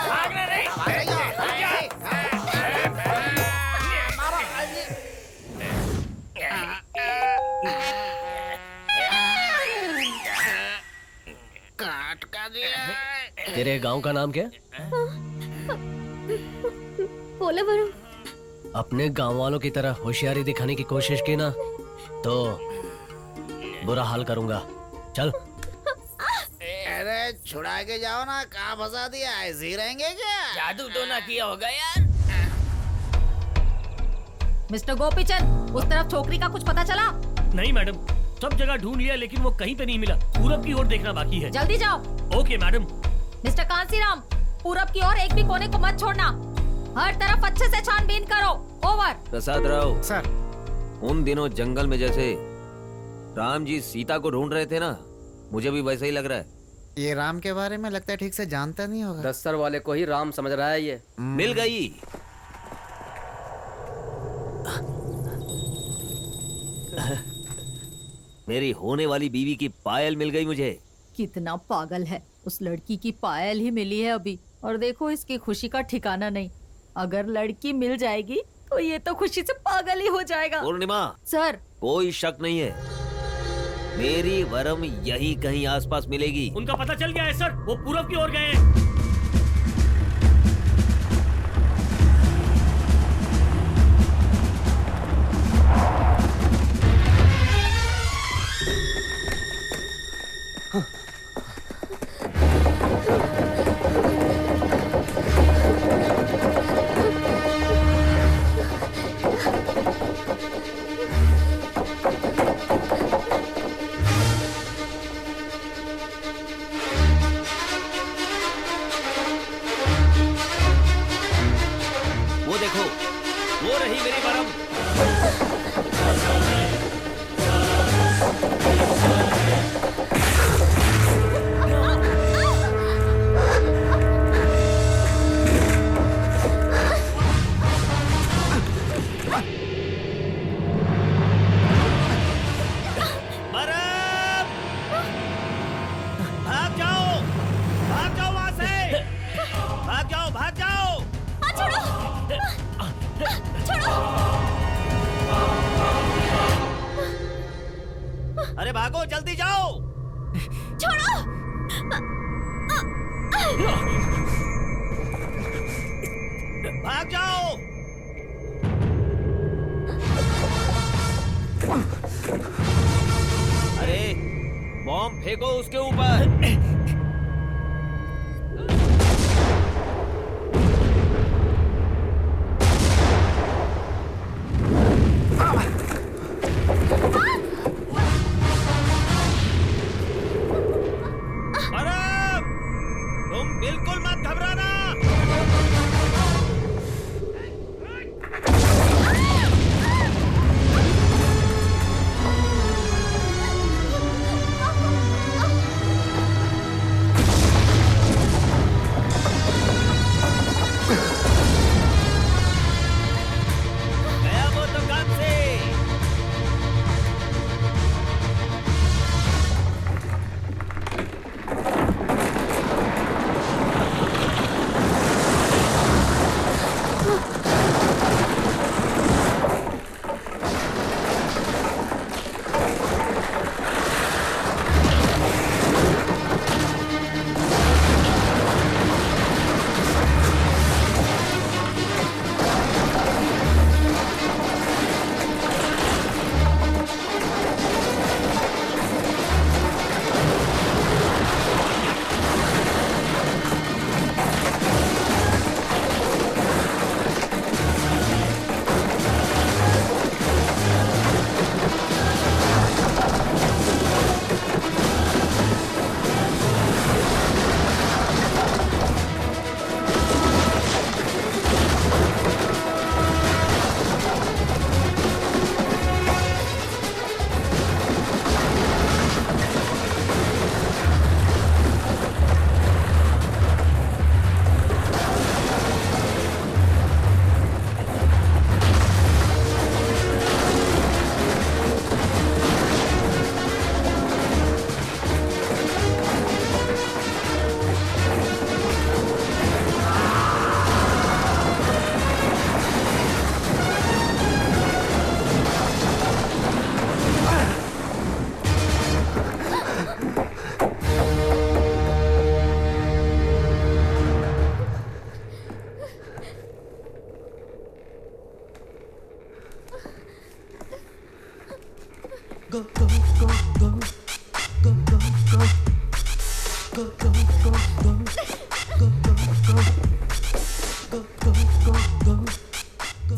भागना नहीं। काट का दिया। तेरे गांव का नाम क्या है? पोलावरम। अपने गांव वालों की तरह होशियारी दिखाने की कोशिश की ना तो बुरा हाल करूंगा। चल। अरे छुड़ा के जाओ ना, कहाँ फंसा दिया? ऐसे ही रहेंगे क्या? जादू तो ना किया होगा यार। मिस्टर गोपीचंद, उस तरफ छोकरी का कुछ पता चला? नहीं मैडम, सब जगह ढूंढ लिया लेकिन वो कहीं पे नहीं मिला। पूरब की ओर देखना बाकी है। जल्दी जाओ। Okay madam. मिस्टर कांसीराम, पूरब की ओर एक भी कोने को मत छोड़ना। हर तरफ अच्छे से छानबीन करो। ओवर। प्रसाद राव सर, उन दिनों जंगल में जैसे राम जी सीता को ढूंढ रहे थे ना, मुझे भी वैसा ही लग रहा है। ये राम के बारे में लगता है ठीक से जानता नहीं होगा। दस्तर वाले को ही राम समझ रहा है ये। मिल गई। मेरी होने वाली बीवी की पायल मिल गई मुझे। कितना पागल है, उस लड़की की पायल ही मिली है अभी, और देखो इसकी खुशी का ठिकाना नहीं। अगर लड़की मिल जाएगी तो ये तो खुशी से पागल ही हो जाएगा। पूर्णिमा, सर। कोई शक नहीं है, मेरी वरम यही कहीं आसपास मिलेगी। उनका पता चल गया है सर, वो पूरब की ओर गए हैं। अरे भागो, जल्दी जाओ। छोड़ो। भाग जाओ। अरे बॉम्ब फेंको उसके ऊपर। बिल्कुल मत घबराना। गया वो तो काम से।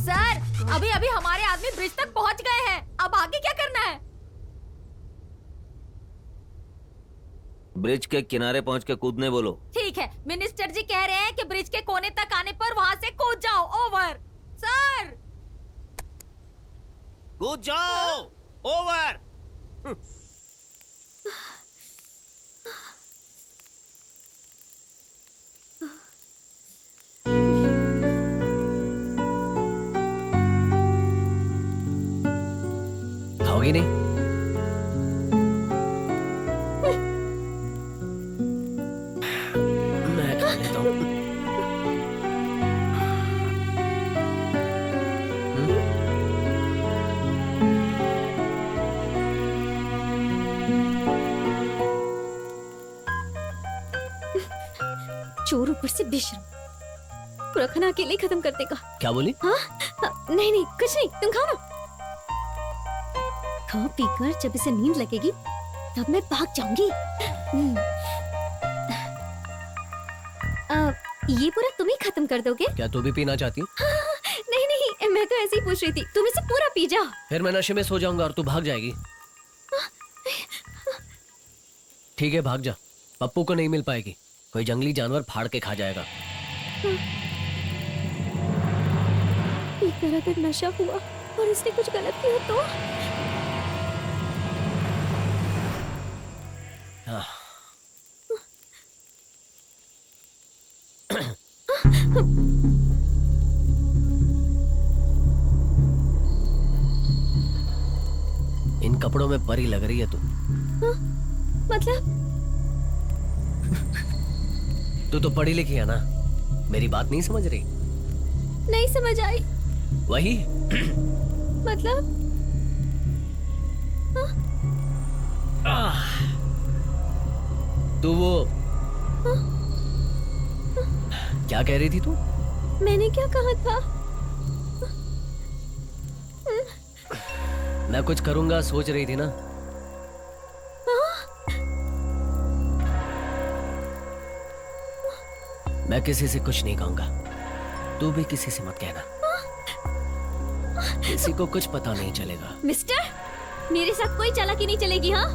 सर, अभी अभी हमारे आदमी ब्रिज तक पहुंच गए हैं। अब आगे क्या करना है? ब्रिज के किनारे पहुंच के कूदने बोलो। ठीक है, मिनिस्टर जी कह रहे हैं कि ब्रिज के कोने तक आने पर वहां से कूद जाओ। ओवर। सर कूद जाओ। ओवर। खाओगी नहीं? मैं खा लेता हूँ। चोर ऊपर से बेशरम, पूरा खाना अकेले ही खत्म कर देगा। क्या बोली? हाँ? नहीं नहीं कुछ नहीं, तुम खाओ ना। खा पीकर जब इसे नींद लगेगी तब मैं भाग जाऊंगी। ये पूरा तुम ही खत्म कर दोगे? क्या तू भी पीना चाहती? नहीं नहीं, मैं तो ऐसे ही पूछ रही थी, तुम इसे पूरा पी जा। फिर मैं नशे में सो जाऊंगा और तू भाग जाएगी। ठीक है भाग जा, पप्पू को नहीं मिल पाएगी, कोई जंगली जानवर फाड़ के खा जाएगा। पीकर अगर नशा हुआ और इसने कुछ गलत किया तो? इन कपड़ों में परी लग रही है तू। मतलब? तू तो पढ़ी लिखी है ना, मेरी बात नहीं समझ रही? नहीं समझ आई। वही मतलब? तू वो क्या कह रही थी तू? मैंने क्या कहा था? मैं कुछ करूंगा सोच रही थी ना। मैं किसी से कुछ नहीं कहूंगा, तू भी किसी से मत कहना, किसी को कुछ पता नहीं चलेगा। मिस्टर, मेरे साथ कोई चालाकी नहीं चलेगी। हाँ,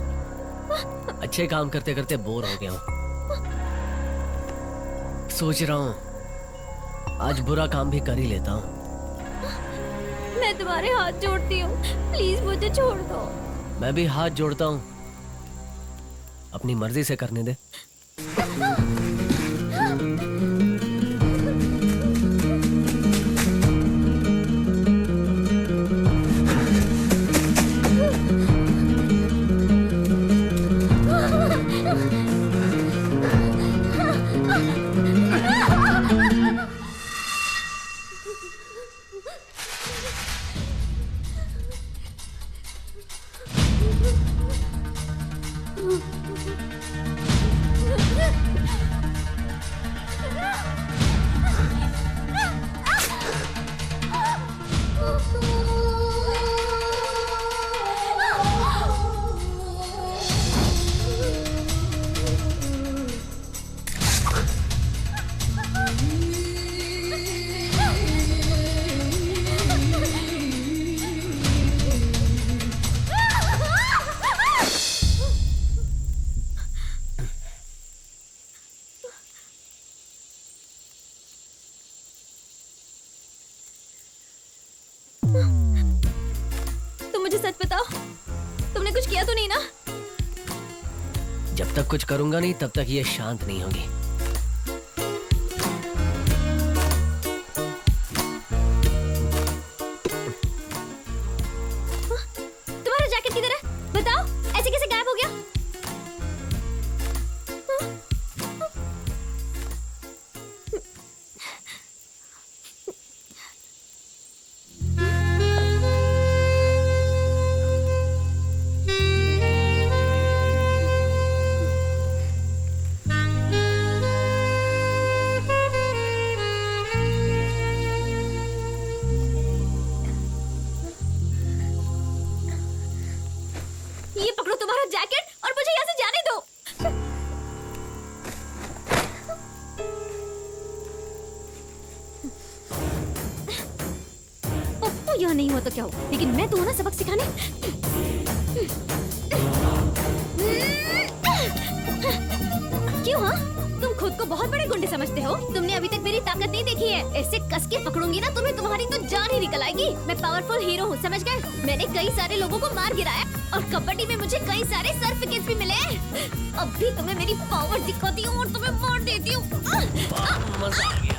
अच्छे काम करते करते बोर हो गया हूं, सोच रहा हूं आज बुरा काम भी कर ही लेता हूं। मैं तुम्हारे हाथ जोड़ती हूँ, प्लीज मुझे छोड़ दो। मैं भी हाथ जोड़ता हूं, अपनी मर्जी से करने दे। तुम मुझे सच बताओ, तुमने कुछ किया तो नहीं ना? जब तक कुछ करूंगा नहीं तब तक ये शांत नहीं होगी। तुम्हारा जैकेट किधर है? बताओ, ऐसे कैसे गायब हो गया? ये पकड़ो तुम्हारा जैकेट और मुझे यहाँ से जाने दो। पप्पू यहाँ नहीं हुआ तो क्या हुआ, लेकिन मैं तो हूँ ना सबक सिखाने। क्यों? हाँ, तुम खुद को बहुत बड़े गुंडे समझते हो। तुमने अभी तक मेरी ताकत नहीं देखी है। ऐसे कस के पकड़ूंगी ना तुम्हें, तुम्हारी तो जान ही निकल आएगी। मैं पावरफुल हीरो हूँ, समझ गए? मैंने कई सारे लोगों को मार गिराया और कबड्डी में मुझे कई सारे सर्टिफिकेट्स भी मिले। अब भी तुम्हें मेरी पावर दिखाती हूँ और तुम्हें मार देती हूँ। मजा आ गया।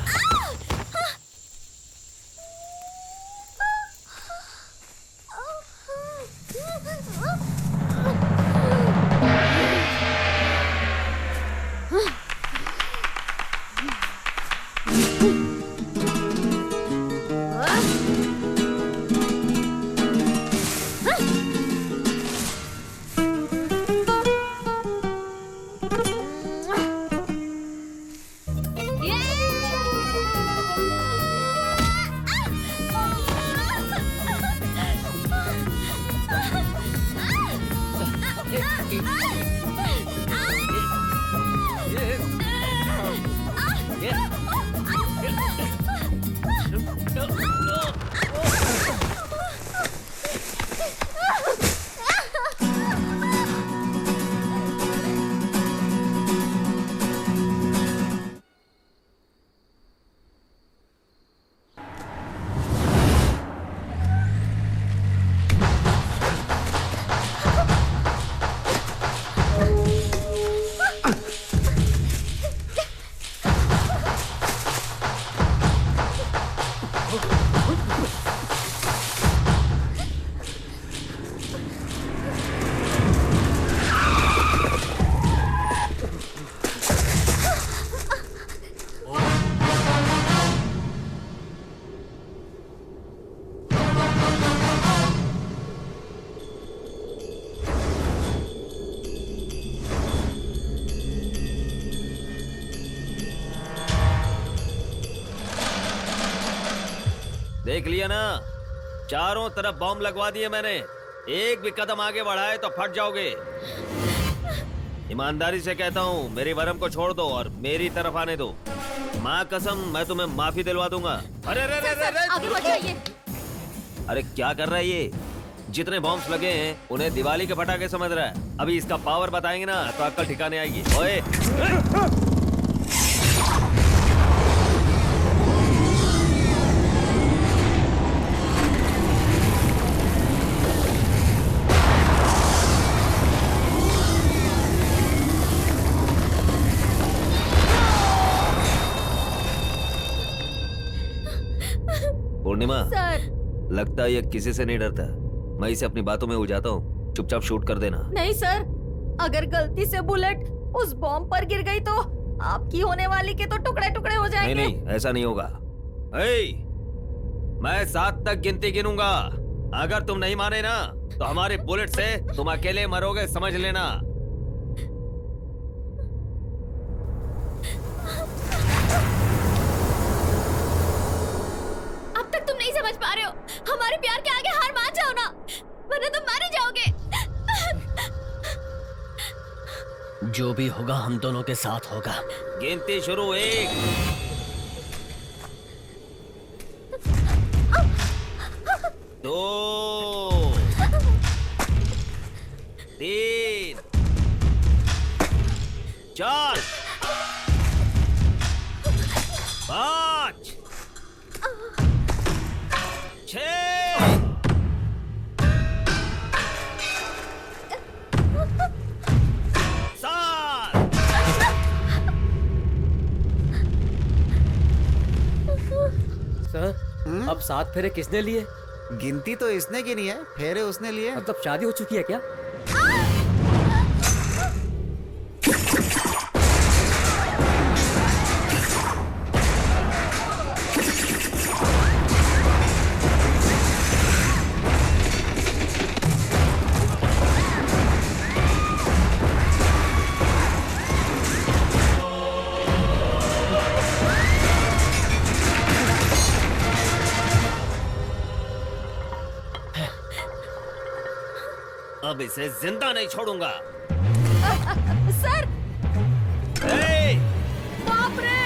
देख लिया ना, चारों तरफ बॉम्ब लगवा दिए मैंने। एक भी कदम आगे बढ़ाए तो फट जाओगे। ईमानदारी से कहता हूँ, मेरी वरम को छोड़ दो और मेरी तरफ आने दो। माँ कसम, मैं तुम्हें माफी दिलवा दूंगा। अरे अरे अरे अरे, आगे बढ़ जाइए। अरे क्या कर रहा है ये? जितने बॉम्ब्स लगे हैं उन्हें दिवाली के पटाखे समझ रहा है। अभी इसका पावर बताएंगे ना तो अक्ल ठिकाने आएगी। ओए पूर्णिमा, सर लगता है ये किसी से नहीं डरता। मैं इसे अपनी बातों में उलझाता हूँ, चुपचाप शूट कर देना। नहीं सर, अगर गलती से बुलेट उस बॉम्ब पर गिर गई तो आपकी होने वाली के तो टुकड़े टुकड़े हो जाएंगे। नहीं नहीं, ऐसा नहीं होगा। मैं 7 तक गिनती गिनूंगा। अगर तुम नहीं माने ना तो हमारे बुलेट से तुम अकेले मरोगे, समझ लेना। अब तक तुम नहीं समझ पा रहे हो। हमारे प्यार के आगे हार मान जाओ ना, वरना तुम मारे जाओगे। जो भी होगा हम दोनों के साथ होगा। गिनती शुरू। 1 2 3 4 5 6 सर, अब 7 फेरे किसने लिए? गिनती तो इसने गिनी है, फेरे उसने लिए। मतलब शादी हो चुकी है क्या? अब इसे जिंदा नहीं छोड़ूंगा। सर, ए! बाप रे,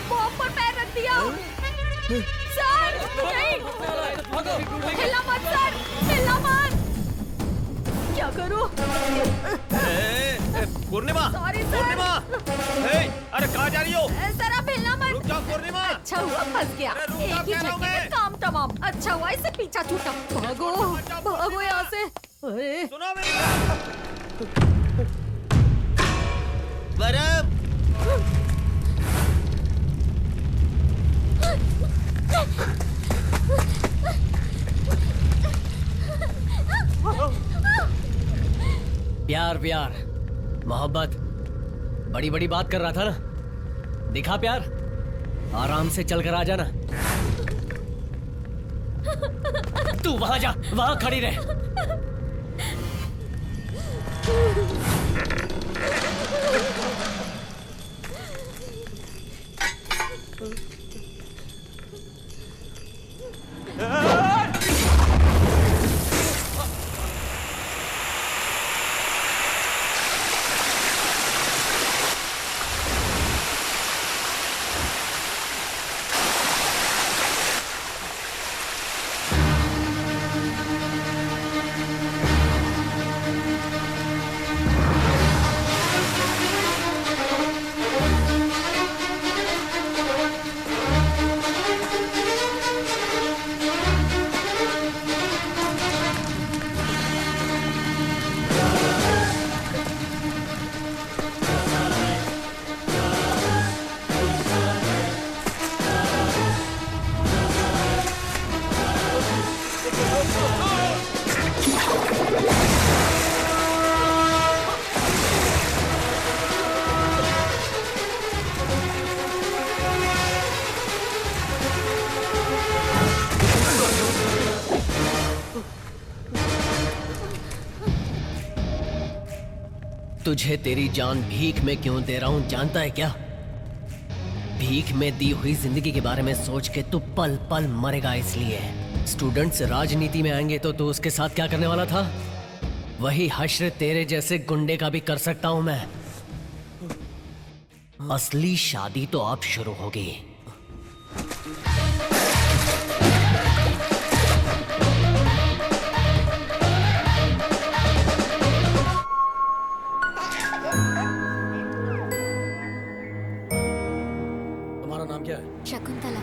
बॉम्ब पर पैर रख दिया। सर, नहीं, हिला मत सर, हिला मत। क्या करूं? पूर्णिमा, सॉरी सर। पूर्णिमा, अरे कहाँ जा रही हो? सर आप हिलना मत। रुक जाओ पूर्णिमा। अच्छा हुआ फंस गया। एक ही झटके में काम तमाम। अच्छा हुआ इससे पीछा छूटा। भागो, भागो यहाँ से। अरे सुनो मेरी वरम। प्यार प्यार, मोहब्बत, बड़ी बड़ी बात कर रहा था ना। दिखा प्यार, आराम से चलकर आ जाना। तू वहां जा, वहां खड़ी रहे। तुझे तेरी जान भीख में क्यों दे रहा हूं जानता है क्या? भीख में दी हुई जिंदगी के बारे में सोच के तू पल पल मरेगा, इसलिए स्टूडेंट्स राजनीति में आएंगे तो तू उसके साथ क्या करने वाला था? वही हश्र तेरे जैसे गुंडे का भी कर सकता हूं मैं। असली शादी तो अब शुरू होगी। तुम्हारा नाम क्या है? शकुंतला।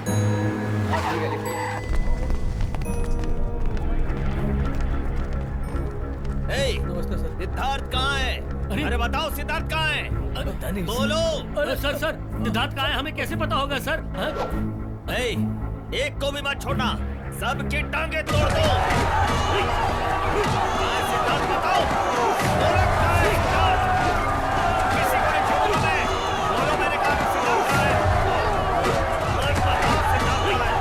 नमस्ते सर। सिद्धार्थ कहाँ है? अरे बताओ सिद्धार्थ कहाँ है? बोलो। अरे सर सिद्धार्थ कहाँ है हमें कैसे पता होगा सर? एक को भी मत छोड़ना, सबकी टांगे तोड़ दो। सिद्धार्थ बताओ, किसी को नहीं छोड़ूंगा मैं। बोलो मैंने कहा सिद्धार्थ कहाँ है? बस बताओ सिद्धार्थ कहाँ है?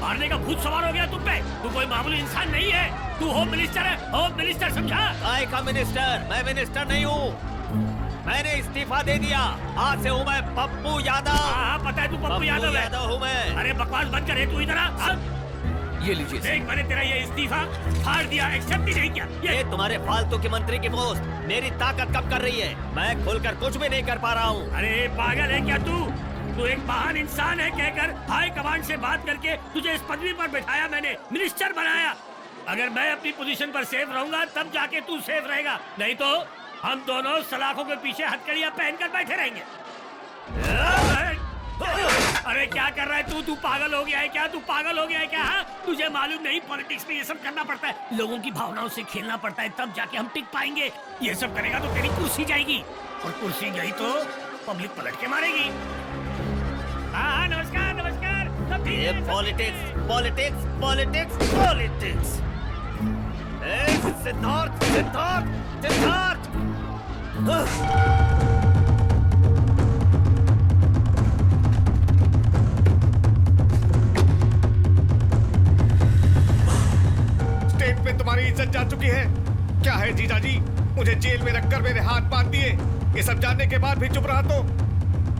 मारने का भूत सवार हो गया तुम पे। तू कोई मामूली इंसान नहीं है, तू होम मिनिस्टर है। होम मिनिस्टर समझा? काय का मिनिस्टर? मैं मिनिस्टर नहीं हूँ, मैंने इस्तीफा दे दिया। आज से हूँ मैं पप्पू यादव। हाँ पता है तू पप्पू यादव है। हूँ मैं। अरे बकवास बंद कर, तू इधर आ। ये लीजिए। देख मैंने तेरा ये इस्तीफा फाड़ दिया, एक्सेप्ट ही नहीं किया। ये तुम्हारे फालतू की मंत्री की पोस्ट मेरी ताकत कम कर रही है। मैं खुलकर कुछ भी नहीं कर पा रहा हूँ। अरे पागल है क्या तू? तू एक महान इंसान है कहकर हाई कमांड से बात करके तुझे इस पदवी पर बैठाया मैंने, मिनिस्टर बनाया। अगर मैं अपनी पोजीशन पर सेफ रहूंगा तब जाके तू सेफ रहेगा, नहीं तो हम दोनों सलाखों के पीछे हथकड़ियां पहनकर बैठे रहेंगे। अरे क्या कर रहा है तू पागल हो गया है क्या? तू पागल हो गया है क्या? हाँ? तुझे मालूम नहीं पॉलिटिक्स में ये सब करना पड़ता है, लोगों की भावनाओं से खेलना पड़ता है, तब जाके हम टिक पाएंगे। ये सब करेगा तो तेरी कुर्सी जाएगी, और कुर्सी गई तो पब्लिक पलट के मारेगी। हाँ नमस्कार नमस्कार। सब ठीक ये है? Politics politics politics politics. Siddharth Siddharth Siddharth. State पे तुम्हारी इज्जत जा चुकी है। क्या है जीजाजी, मुझे जेल में रखकर मेरे हाथ बांध दिए। ये सब जानने के बाद भी चुप रहा तो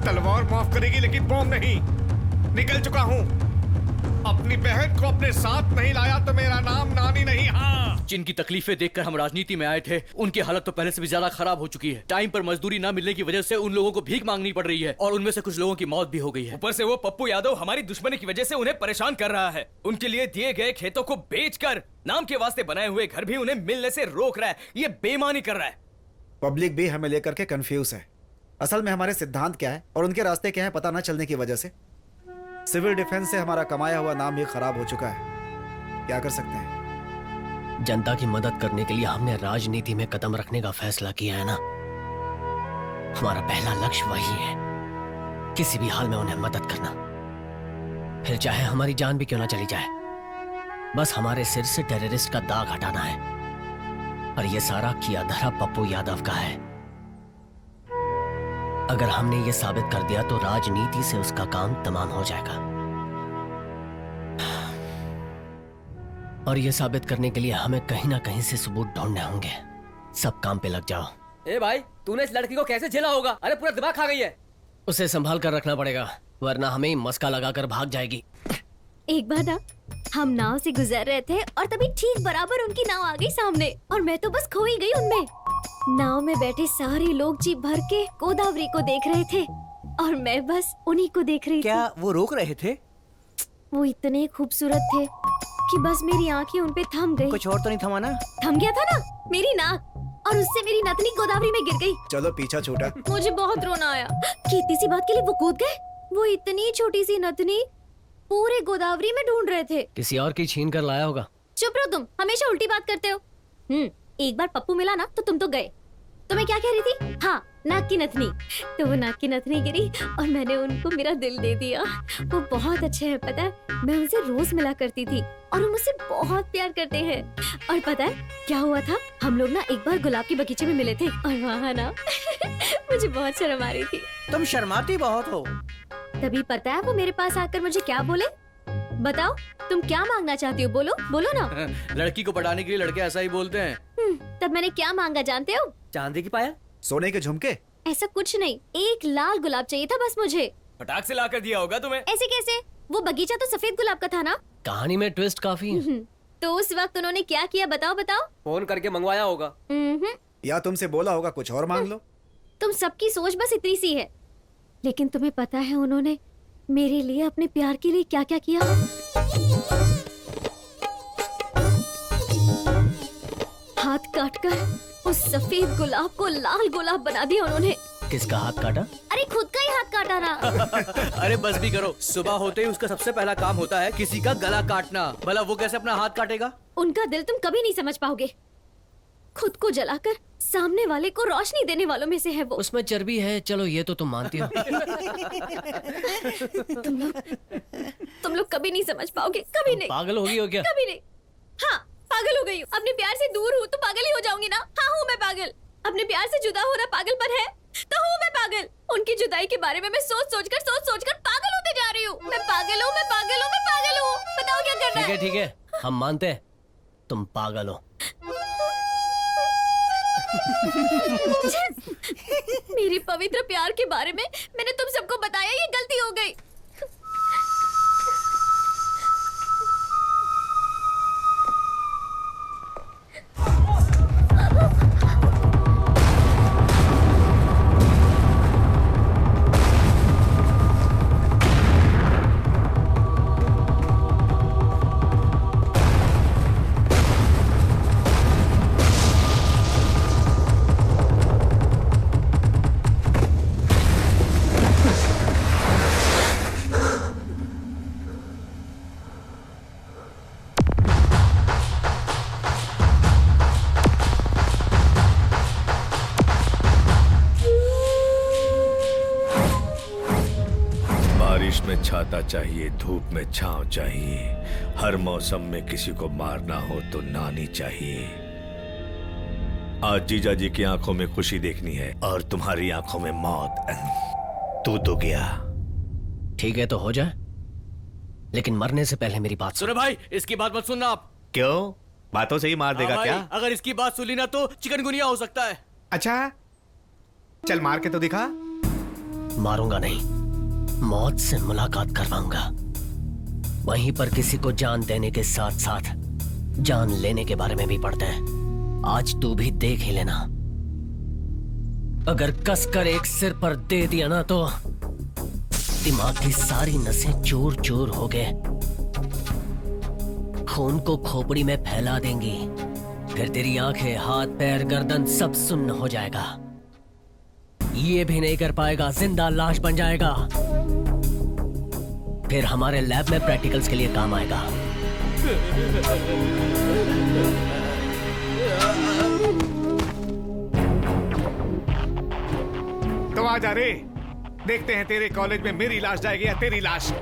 तलवार माफ करेगी लेकिन बॉम्ब नहीं। निकल चुका हूँ। अपनी बहन को अपने साथ नहीं लाया तो मेरा नाम नानी नहीं। हाँ, जिनकी तकलीफें देखकर हम राजनीति में आए थे उनकी हालत तो पहले से भी ज्यादा खराब हो चुकी है। टाइम पर मजदूरी न मिलने की वजह से उन लोगों को भीख मांगनी पड़ रही है और उनमें से कुछ लोगों की मौत भी हो गई है। ऊपर से वो पप्पू यादव हमारी दुश्मनी की वजह से उन्हें परेशान कर रहा है। उनके लिए दिए गए खेतों को बेचकर नाम के वास्ते बनाए हुए घर भी उन्हें मिलने से रोक रहा है। ये बेईमानी कर रहा है। पब्लिक भी हमें लेकर के कंफ्यूज है। असल में हमारे सिद्धांत क्या है और उनके रास्ते क्या है पता न चलने की वजह से सिविल डिफेंस से हमारा कमाया हुआ नाम भी खराब हो चुका है। क्या कर सकते हैं? जनता की मदद करने के लिए हमने राजनीति में कदम रखने का फैसला किया है ना। हमारा पहला लक्ष्य वही है, किसी भी हाल में उन्हें मदद करना, फिर चाहे हमारी जान भी क्यों ना चली जाए। बस हमारे सिर से टेररिस्ट का दाग हटाना है। और ये सारा किया धरा पप्पू यादव का है। अगर हमने ये साबित कर दिया तो राजनीति से उसका काम तमाम हो जाएगा। और ये साबित करने के लिए हमें कहीं ना कहीं से सबूत ढूंढने होंगे। सब काम पे लग जाओ। ए भाई, तूने इस लड़की को कैसे झेला होगा? अरे पूरा दिमाग खा गई है। उसे संभाल कर रखना पड़ेगा, वरना हमें ही मस्का लगाकर भाग जाएगी। एक बार ना हम नाव से गुजर रहे थे और तभी ठीक बराबर उनकी नाव आ गई सामने और मैं तो बस खो ही गई उनमें। नाव में बैठे सारे लोग जी भर के गोदावरी को देख रहे थे और मैं बस उन्हीं को देख रही थी। क्या वो रोक रहे थे? वो इतने खूबसूरत थे कि बस मेरी आंखें उन पे थम गई। कुछ और तो नहीं थमा ना? थम गया था ना मेरी नाक, और उससे मेरी नथनी गोदावरी में गिर गई। चलो पीछा छूटा। मुझे बहुत रोना आया कि इतनी सी बात के लिए वो कूद गए। वो इतनी छोटी सी नथनी पूरे गोदावरी में ढूंढ रहे थे। किसी और की छीन कर लाया होगा। चुप रहो तुम, हमेशा उल्टी बात करते हो। एक बार पप्पू मिला ना तो तुम तो गए। मैं क्या कह रही थी? हाँ, नाक की नथनी। तो वो नाक की नथनी गिरी और मैंने उनको मेरा दिल दे दिया। वो बहुत अच्छे हैं, पता है। मैं उनसे रोज मिला करती थी और वो मुझसे बहुत प्यार करते हैं। और पता है क्या हुआ था? हम लोग ना एक बार गुलाब के बगीचे में मिले थे और वहाँ ना मुझे बहुत शर्म आ रही थी। तुम शर्माती बहुत हो। तभी पता है वो मेरे पास आकर मुझे क्या बोले? बताओ तुम क्या मांगना चाहती हो? बोलो बोलो ना। लड़की को पटाने के लिए लड़के ऐसा ही बोलते हैं। तब मैंने क्या मांगा जानते हो? चांदी की पायल, सोने के झुमके। ऐसा कुछ नहीं, एक लाल गुलाब चाहिए था बस मुझे। फटाक से लाकर दिया होगा तुम्हें। ऐसे कैसे? वो बगीचा तो सफेद गुलाब का था ना। कहानी में ट्विस्ट काफी है। तो उस वक्त उन्होंने क्या किया बताओ बताओ? फोन करके मंगवाया होगा। या तुमसे बोला होगा कुछ और मांग लो। तुम सबकी सोच बस इतनी सी है, लेकिन तुम्हें पता है उन्होंने मेरे लिए, अपने प्यार के लिए क्या क्या किया? हाथ काटकर उस सफेद गुलाब को लाल गुलाब बना दिया उन्होंने। किसका हाथ काटा? अरे खुद का ही हाथ काटा ना। अरे बस भी करो। सुबह होते ही उसका सबसे पहला काम होता है किसी का गला काटना। भला वो कैसे अपना हाथ काटेगा? उनका दिल तुम कभी नहीं समझ पाओगे। खुद को जलाकर सामने वाले को रोशनी देने वालों में से है वो। उसमें चर्बी है, चलो ये तो तुम मानती हो। तुम लोग कभी नहीं समझ पाओगे, कभी नहीं। पागल होगी हो क्या? कभी नहीं। हाँ, पागल हो गई हूँ। अपने प्यार से दूर हूँ तो पागल ही हो जाऊंगी ना। हाँ हूँ मैं पागल। अपने प्यार से जुदा होना पागलपन है तो हूँ मैं पागल। उनकी जुदाई के बारे में मैं सोच सोच कर पागल होते जा रही हूँ। मैं पागल हूँ, मैं पागल हूँ, मैं पागल हूँ। बताओ क्या करना है? ठीक है, हम मानते हैं तुम पागल हो। मेरी पवित्र प्यार के बारे में मैंने तुम सबको बताया, ये गलती हो गई। बारिश में छाता चाहिए, धूप में छांव चाहिए। हर मौसम में किसी को मारना हो तो नानी चाहिए। आज जीजा जी की आंखों में खुशी देखनी है और तुम्हारी आंखों में मौत। तू तो गया। ठीक है तो हो जाए, लेकिन मरने से पहले मेरी बात सुनो भाई, इसकी बात मत सुनना आप। क्यों? बातों से ही मार देगा क्या? अगर इसकी बात सुनी ना तो चिकनगुनिया हो सकता है। अच्छा, चल मार के तो दिखा। मारूंगा नहीं, मौत से मुलाकात करवाऊंगा। वहीं पर किसी को जान देने के साथ साथ जान लेने के बारे में भी पढ़ते हैं। आज तू भी देख ही लेना। अगर कसकर एक सिर पर दे दिया ना तो दिमाग की सारी नसें चूर चूर हो गए, खून को खोपड़ी में फैला देंगी। फिर तेरी आंखें, हाथ, पैर, गर्दन सब सुन्न हो जाएगा। ये भी नहीं कर पाएगा, जिंदा लाश बन जाएगा। फिर हमारे लैब में प्रैक्टिकल्स के लिए काम आएगा। तो आ जा रे, देखते हैं तेरे कॉलेज में मेरी लाश जाएगी या तेरी लाश।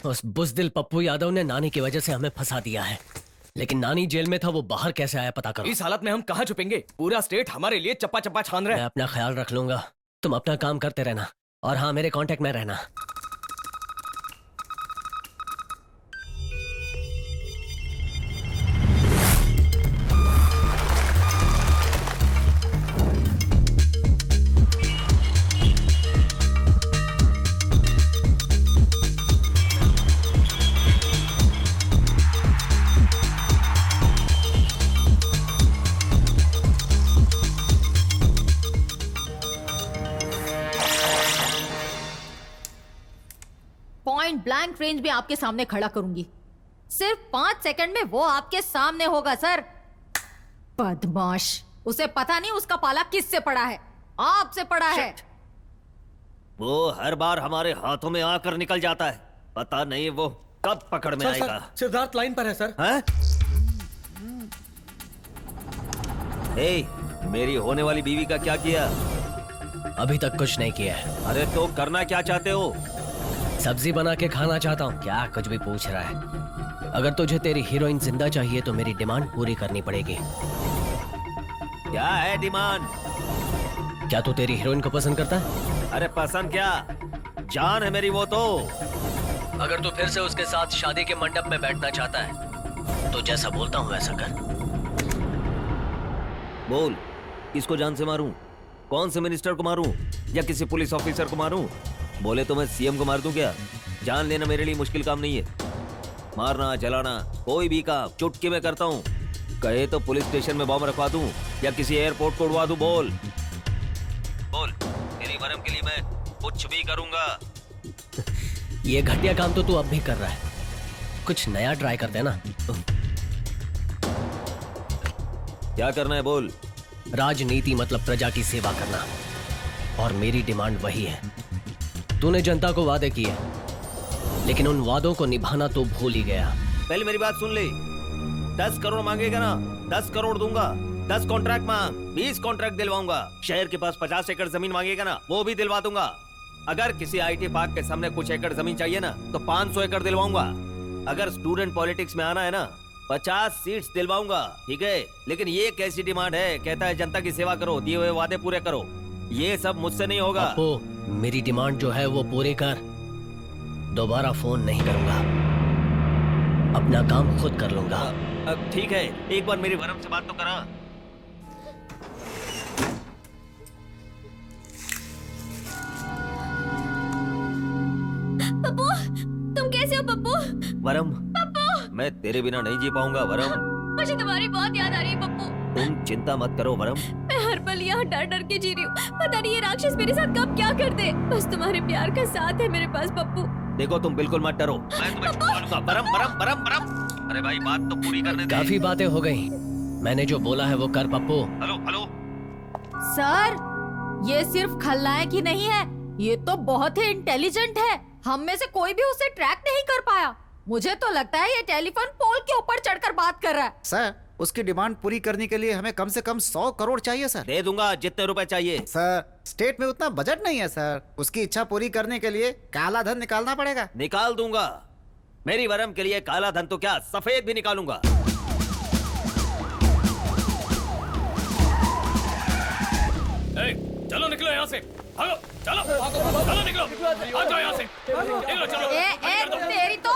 उस बुज़दिल पप्पू यादव ने नानी की वजह से हमें फंसा दिया है, लेकिन नानी जेल में था, वो बाहर कैसे आया पता करो। इस हालत में हम कहाँ छुपेंगे? पूरा स्टेट हमारे लिए चप्पा चप्पा छान रहा है। मैं अपना ख्याल रख लूंगा, तुम अपना काम करते रहना और हाँ, मेरे कांटेक्ट में रहना। पॉइंट ब्लैंक रेंज में आपके सामने खड़ा करूंगी। सिर्फ 5 सेकंड में वो आपके सामने होगा सर। बदमाश, उसे पता नहीं उसका पाला किससे पड़ा है, आपसे पड़ा है। वो हर बार हमारे हाथों में आकर निकल जाता है, पता नहीं वो कब पकड़ में आएगा। सिद्धार्थ लाइन पर है सर। हैं? हे, मेरी होने वाली बीवी का क्या किया? अभी तक कुछ नहीं किया है। अरे तो करना क्या चाहते हो? सब्जी बना के खाना चाहता हूँ। क्या कुछ भी पूछ रहा है? अगर तुझे तेरी हीरोइन जिंदा चाहिए तो मेरी डिमांड पूरी करनी पड़ेगी। क्या है डिमांड? क्या तू तेरी हीरोइन को पसंद करता है? अरे पसंद क्या, जान है मेरी वो तो। अगर तू फिर से उसके साथ शादी के मंडप में बैठना चाहता है तो जैसा बोलता हूँ वैसा कर। बोल, किसको जान से मारूं? कौन से मिनिस्टर को मारूं या किसी पुलिस ऑफिसर को मारूं? बोले तो मैं सीएम को मार दूं क्या? जान लेना मेरे लिए मुश्किल काम नहीं है। मारना, जलाना, कोई भी काम चुटकी में करता हूँ। कहे तो पुलिस स्टेशन में बॉम्ब रखवा दूं या किसी एयरपोर्ट को उड़वा दूं। बोल बोल, तेरी मरहम के लिए मैं कुछ भी करूंगा। ये घटिया काम तो तू अब भी कर रहा है, कुछ नया ट्राई कर देना। क्या करना है बोल? राजनीति मतलब प्रजा की सेवा करना, और मेरी डिमांड वही है। तूने जनता को वादे किए, लेकिन उन वादों को निभाना तो भूल ही गया। पहले मेरी बात सुन ले। 10 करोड़ मांगेगा ना, 10 करोड़ दूंगा। 10 कॉन्ट्रैक्ट मांग, 20 कॉन्ट्रैक्ट दिलवाऊंगा। शहर के पास 50 एकड़ जमीन मांगेगा ना, वो भी दिलवा दूंगा। अगर किसी आईटी पार्क के सामने कुछ एकड़ जमीन चाहिए ना, तो 500 एकड़ दिलवाऊंगा। अगर स्टूडेंट पॉलिटिक्स में आना है ना, 50 सीट्स दिलवाऊंगा, ठीक है? लेकिन ये कैसी डिमांड है? कहता है जनता की सेवा करो, दिए हुए वादे पूरे करो। ये सब मुझसे नहीं होगा। पप्पू, मेरी डिमांड जो है वो पूरी कर। दोबारा फोन नहीं करूंगा, अपना काम खुद कर लूंगा। ठीक है, एक बार मेरी वरम से बात तो करा। पप्पू, तुम कैसे हो पप्पू? वरम, पप्पू, मैं तेरे बिना नहीं जी पाऊंगा वरम। मुझे तुम्हारी बहुत याद आ रही है पप्पू। तुम चिंता मत करो वरम। मैं हर पल यहाँ डर डर के जी रही हूँ। पता नहीं ये राक्षस मेरे साथ कब क्या कर दे। बस तुम्हारे प्यार का साथ है मेरे पास पप्पू। देखो तुम बिल्कुल मत डरो, मैं तुम्हें छुपा लूंगा। वरम वरम वरम वरम। अरे भाई बात तो पूरी करने दे। काफी बातें हो गई, मैंने जो बोला है वो कर पप्पू। हेलो हेलो सर, ये सिर्फ खलनायक ही नहीं है, ये तो बहुत ही इंटेलिजेंट है। हम में से कोई भी उसे ट्रैक नहीं कर पाया। मुझे तो लगता है ये टेलीफोन पोल के ऊपर चढ़कर बात कर रहा है। सर, उसकी डिमांड पूरी करने के लिए हमें कम से कम 100 करोड़ चाहिए सर। दे दूंगा जितने रुपए चाहिए। सर, स्टेट में उतना बजट नहीं है सर। उसकी इच्छा पूरी करने के लिए काला धन निकालना पड़ेगा। निकाल दूंगा। मेरी वरम के लिए काला धन तो क्या, सफेद भी निकालूंगा। चलो निकलो यहाँ से, भागो, चलो चलो निकलो, आ जाओ यहाँ से, निकलो चलो। तेरी तो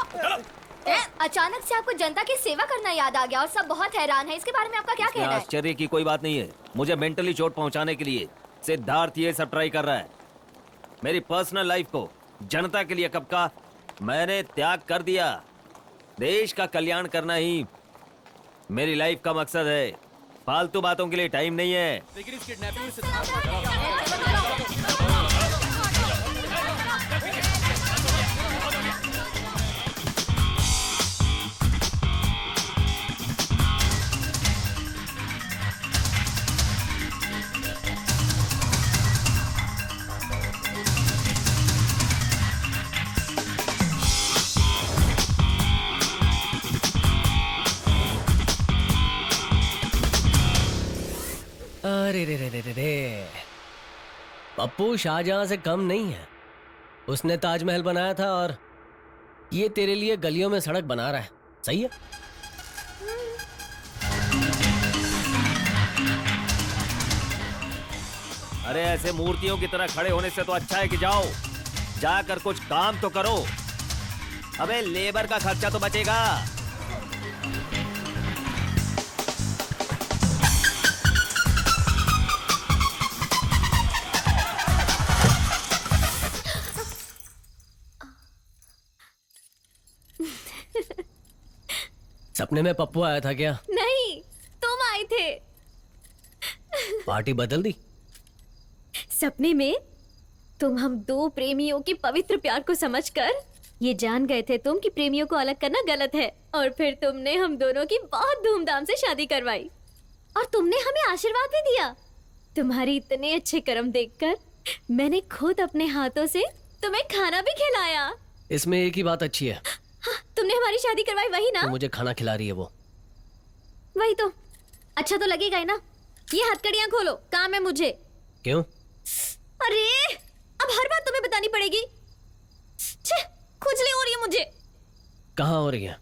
अचानक से आपको जनता की सेवा करना याद आ गया और सब बहुत हैरान है। इसके बारे में आपका क्या कहना है? आश्चर्य की कोई बात नहीं है। मुझे मेंटली चोट पहुंचाने के लिए सिद्धार्थ ये सब ट्राई कर रहा है। मेरी पर्सनल लाइफ को जनता के लिए कब का मैंने त्याग कर दिया। देश का कल्याण करना ही मेरी लाइफ का मकसद है। फालतू बातों के लिए टाइम नहीं है। लेकिन इस किडनैपिंग से अरे रे रे रे रे रे, पप्पू शाहजहां से कम नहीं है। उसने ताजमहल बनाया था और ये तेरे लिए गलियों में सड़क बना रहा है। सही है? अरे ऐसे मूर्तियों की तरह खड़े होने से तो अच्छा है कि जाओ, जाकर कुछ काम तो करो। अबे लेबर का खर्चा तो बचेगा। सपने में पप्पू आया था क्या? नहीं, तुम आए थे। पार्टी बदल दी? सपने में तुम हम दो प्रेमियों के पवित्र प्यार को समझकर ये जान गए थे तुम कि प्रेमियों को अलग करना गलत है। और फिर तुमने हम दोनों की बहुत धूमधाम से शादी करवाई और तुमने हमें आशीर्वाद भी दिया। तुम्हारी इतने अच्छे कर्म देखकर मैंने खुद अपने हाथों से तुम्हें खाना भी खिलाया। इसमें एक ही बात अच्छी है। हाँ, तुमने हमारी शादी करवाई, वही ना? तो मुझे खाना खिला रही है वो। वही तो। अच्छा तो लगेगा ही ना। ये हथकड़ियां खोलो, काम है मुझे। क्यों? अरे अब हर बात तुम्हें बतानी पड़ेगी। छे, खुजली हो रही है मुझे। कहाँ हो रही है?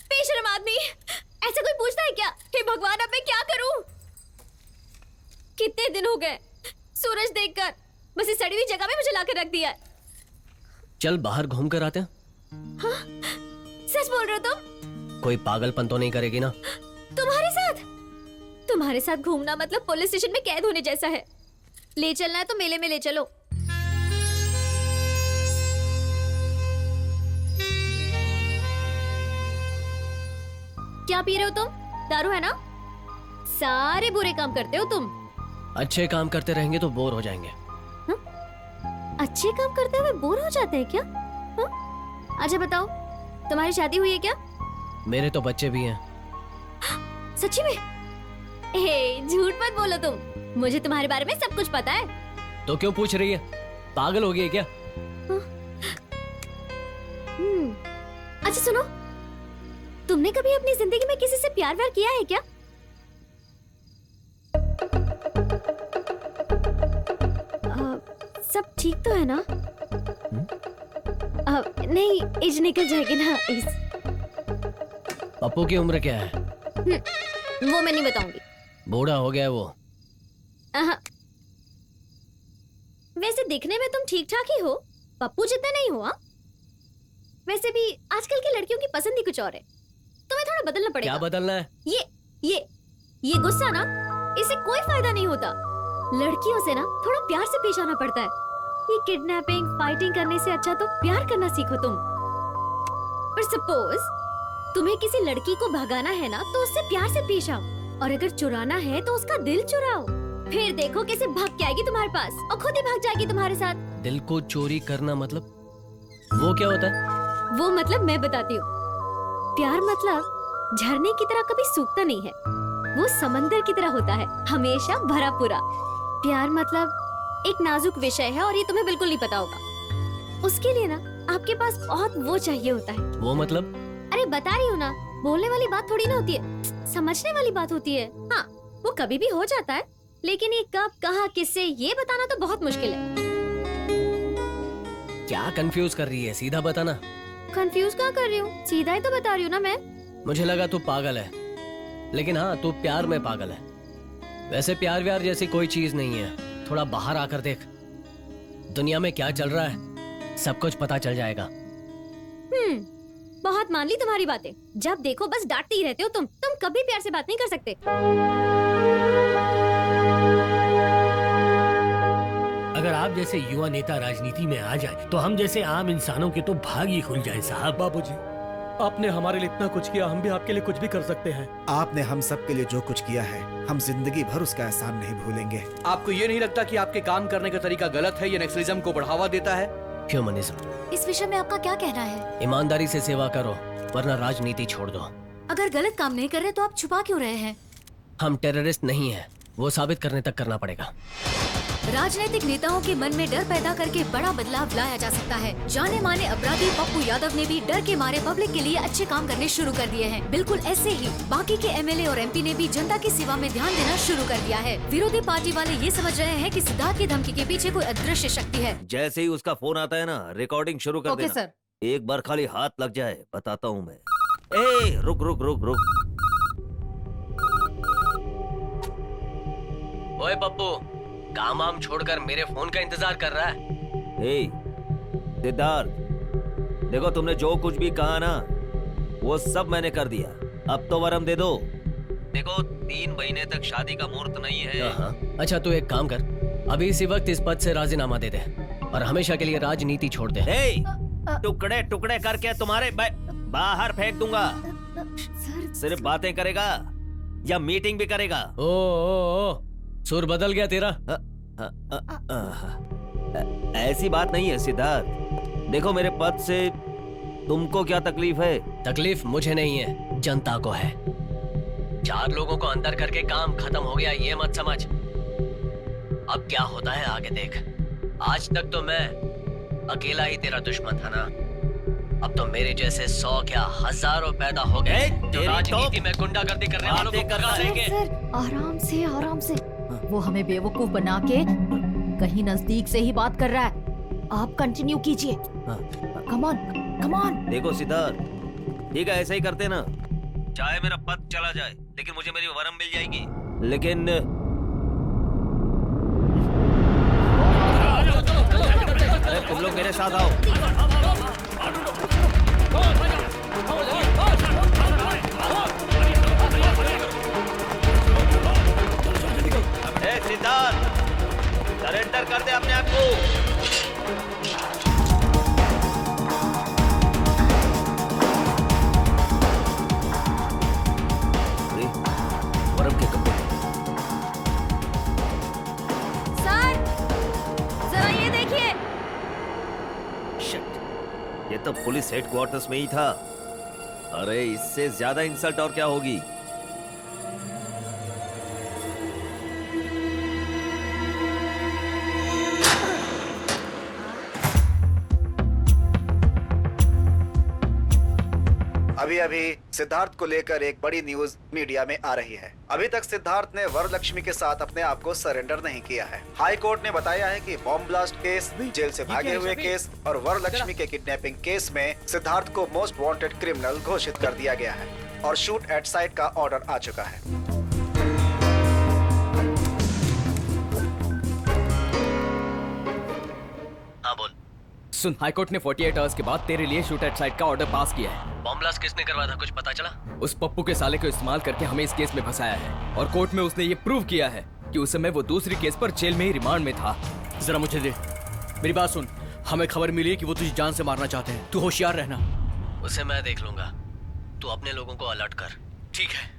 बेशर्म आदमी, ऐसा कोई पूछता है क्या? हे भगवान, अब मैं क्या करूं? कितने दिन हो गए सूरज देखकर, बस इस सड़ी हुई जगह में मुझे लाकर रख दिया है। चल बाहर घूम कर आते हैं। हाँ? सच बोल रहे हो तुम? कोई पागलपन तो नहीं करेगी ना? तुम्हारे साथ? तुम्हारे साथ घूमना मतलब पुलिस स्टेशन में कैद होने जैसा है। ले चलना है तो मेले में ले चलो। क्या पी रहे हो तुम? दारू है ना? सारे बुरे काम करते हो तुम। अच्छे काम करते रहेंगे तो बोर हो जाएंगे। अच्छे काम करते हुए बोर हो जाते हैं क्या? अच्छा बताओ, तुम्हारी शादी हुई है क्या? मेरे तो बच्चे भी हैं। सच्ची में? झूठ मत बोलो तुम, मुझे तुम्हारे बारे में सब कुछ पता है। तो क्यों पूछ रही है? पागल हो गई है क्या? अच्छा सुनो, तुमने कभी अपनी जिंदगी में किसी से प्यार व्यार किया है क्या? सब ठीक तो है ना? नहीं, एज निकल जाएगी ना इस। पप्पू की उम्र क्या है? वो मैं नहीं बताऊंगी। बूढ़ा हो गया है वो। वैसे दिखने में तुम ठीक ठाक ही हो, पप्पू जितना नहीं हो। वैसे भी आजकल की लड़कियों की पसंद ही कुछ और है, तुम्हें थोड़ा बदलना पड़ेगा। क्या बदलना है? ये गुस्सा ना, इससे कोई फायदा नहीं होता। लड़कियों से ना थोड़ा प्यार से पेश आना पड़ता है। ये किडनैपिंग फाइटिंग करने से अच्छा तो प्यार करना सीखो तुम। पर सपोज तुम्हें किसी लड़की को भगाना है ना, तो उससे प्यार से पेश आओ, और अगर चुराना है तो उसका दिल चुराओ। फिर देखो कैसे भाग के आएगी तुम्हारे पास और खुद ही भाग जाएगी तुम्हारे साथ। दिल को चोरी करना मतलब वो क्या होता है? वो मतलब मैं बताती हूँ। प्यार मतलब झरने की तरह कभी सूखता नहीं है, वो समंदर की तरह होता है, हमेशा भरा पूरा। प्यार मतलब एक नाजुक विषय है और ये तुम्हें बिल्कुल नहीं पता होगा। उसके लिए ना आपके पास बहुत वो चाहिए होता है। वो मतलब? अरे बता रही हूँ ना, बोलने वाली बात थोड़ी ना होती है, समझने वाली बात होती है। हाँ, वो कभी भी हो जाता है, लेकिन ये कब कहाँ किससे ये बताना तो बहुत मुश्किल है। क्या कंफ्यूज कर रही है? सीधा बताना। कंफ्यूज कहाँ कर रही हूँ, सीधा ही तो बता रही हूँ ना मैं। मुझे लगा तू पागल है, लेकिन हाँ तू प्यार में पागल है। वैसे प्यार व्यार जैसी कोई चीज नहीं है, थोड़ा बाहर आकर देख, दुनिया में क्या चल रहा है सब कुछ पता चल जाएगा। बहुत मान ली तुम्हारी बातें। जब देखो बस डांटते ही रहते हो तुम कभी प्यार से बात नहीं कर सकते। अगर आप जैसे युवा नेता राजनीति में आ जाए तो हम जैसे आम इंसानों के तो भाग ही खुल जाए साहब। बाबूजी, आपने हमारे लिए इतना कुछ किया, हम भी आपके लिए कुछ भी कर सकते हैं। आपने हम सब के लिए जो कुछ किया है, हम जिंदगी भर उसका एहसान नहीं भूलेंगे। आपको ये नहीं लगता कि आपके काम करने का तरीका गलत है, ये नक्सलिज्म को बढ़ावा देता है? ह्यूमनिज्म। इस विषय में आपका क्या कहना है? ईमानदारी से सेवा करो, वरना राजनीति छोड़ दो। अगर गलत काम नहीं कर रहे तो आप छुपा क्यों रहे हैं? हम टेररिस्ट नहीं हैं, वो साबित करने तक करना पड़ेगा। राजनीतिक नेताओं के मन में डर पैदा करके बड़ा बदलाव लाया जा सकता है। जाने माने अपराधी पप्पू यादव ने भी डर के मारे पब्लिक के लिए अच्छे काम करने शुरू कर दिए हैं। बिल्कुल ऐसे ही बाकी के एमएलए और एमपी ने भी जनता की सेवा में ध्यान देना शुरू कर दिया है। विरोधी पार्टी वाले ये समझ रहे हैं कि सिद्धार्थ की धमकी के पीछे कोई अदृश्य शक्ति है। जैसे ही उसका फोन आता है ना, रिकॉर्डिंग शुरू कर ओके देना। सर। एक बार खाली हाथ लग जाए, बताता हूँ मैं। ए, रुक रुक रुक रुक। ओए पप्पू, काम वाम छोड़कर मेरे फोन का इंतजार कर रहा है? सिद्धार्थ, देखो तुमने जो कुछ भी कहा ना, वो सब मैंने कर दिया। अब तो वरम दे दो। देखो 3 महीने तक शादी का मुहूर्त नहीं है। अच्छा तू एक काम कर, अभी इसी वक्त इस पद से राजीनामा दे दे और हमेशा के लिए राजनीति छोड़ दे। टुकड़े टुकड़े करके तुम्हारे बाहर फेंक दूंगा। सिर्फ बातें करेगा या मीटिंग भी करेगा? ओ, सुर बदल गया तेरा। ऐसी बात नहीं है सिद्धार्थ। देखो मेरे पद से तुमको क्या तकलीफ है? तकलीफ मुझे नहीं है, जनता को है। 4 लोगों को अंदर करके काम खत्म हो गया, ये मत समझ। अब क्या होता है आगे देख। आज तक तो मैं अकेला ही तेरा दुश्मन था ना, अब तो मेरे जैसे 100 क्या हजारों पैदा हो गए जो राजनीति में गुंडागर्दी करने वालों को भगा देंगे। आराम से वो हमें बेवकूफ बना के कहीं नजदीक से ही बात कर रहा है। आप कंटिन्यू कीजिए। Come on. देखो सिद्धार्थ, ठीक है ऐसा ही करते ना, चाहे मेरा पद चला जाए लेकिन मुझे मेरी वरम मिल जाएगी। लेकिन अरे तुम लोग मेरे साथ आओ। सिद्धार्थ, सरेंडर कर दे अपने आप को। वरम के कपड़े। सर, जरा ये देखिए। शिट, ये तो पुलिस हेडक्वार्टर्स में ही था। अरे इससे ज्यादा इंसल्ट और क्या होगी? अभी अभी सिद्धार्थ को लेकर एक बड़ी न्यूज मीडिया में आ रही है। अभी तक सिद्धार्थ ने वरलक्ष्मी के साथ अपने आप को सरेंडर नहीं किया है। हाई कोर्ट ने बताया है कि बॉम्ब ब्लास्ट केस, जेल से भागे हुए केस और वरलक्ष्मी के किडनैपिंग केस में सिद्धार्थ को मोस्ट वांटेड क्रिमिनल घोषित कर दिया गया है और शूट एट साइट का ऑर्डर आ चुका है। हाँ बोल। सुन, हाईकोर्ट ने 48 आवर्स के बाद तेरे लिए शूट एट साइट का ऑर्डर पास किया है। बॉम्ब ब्लास्ट किसने करवाया था, कुछ पता चला? उस पप्पू के साले को इस्तेमाल करके हमें इस केस में फंसाया है और कोर्ट में उसने ये प्रूव किया है कि उस समय वो दूसरी केस पर जेल में ही रिमांड में था। जरा मुझे दे, मेरी बात सुन। हमें खबर मिली है कि वो तुझे जान से मारना चाहते हैं। तू होशियार रहना। उसे मैं देख लूंगा, तू अपने लोगों को अलर्ट कर। ठीक है।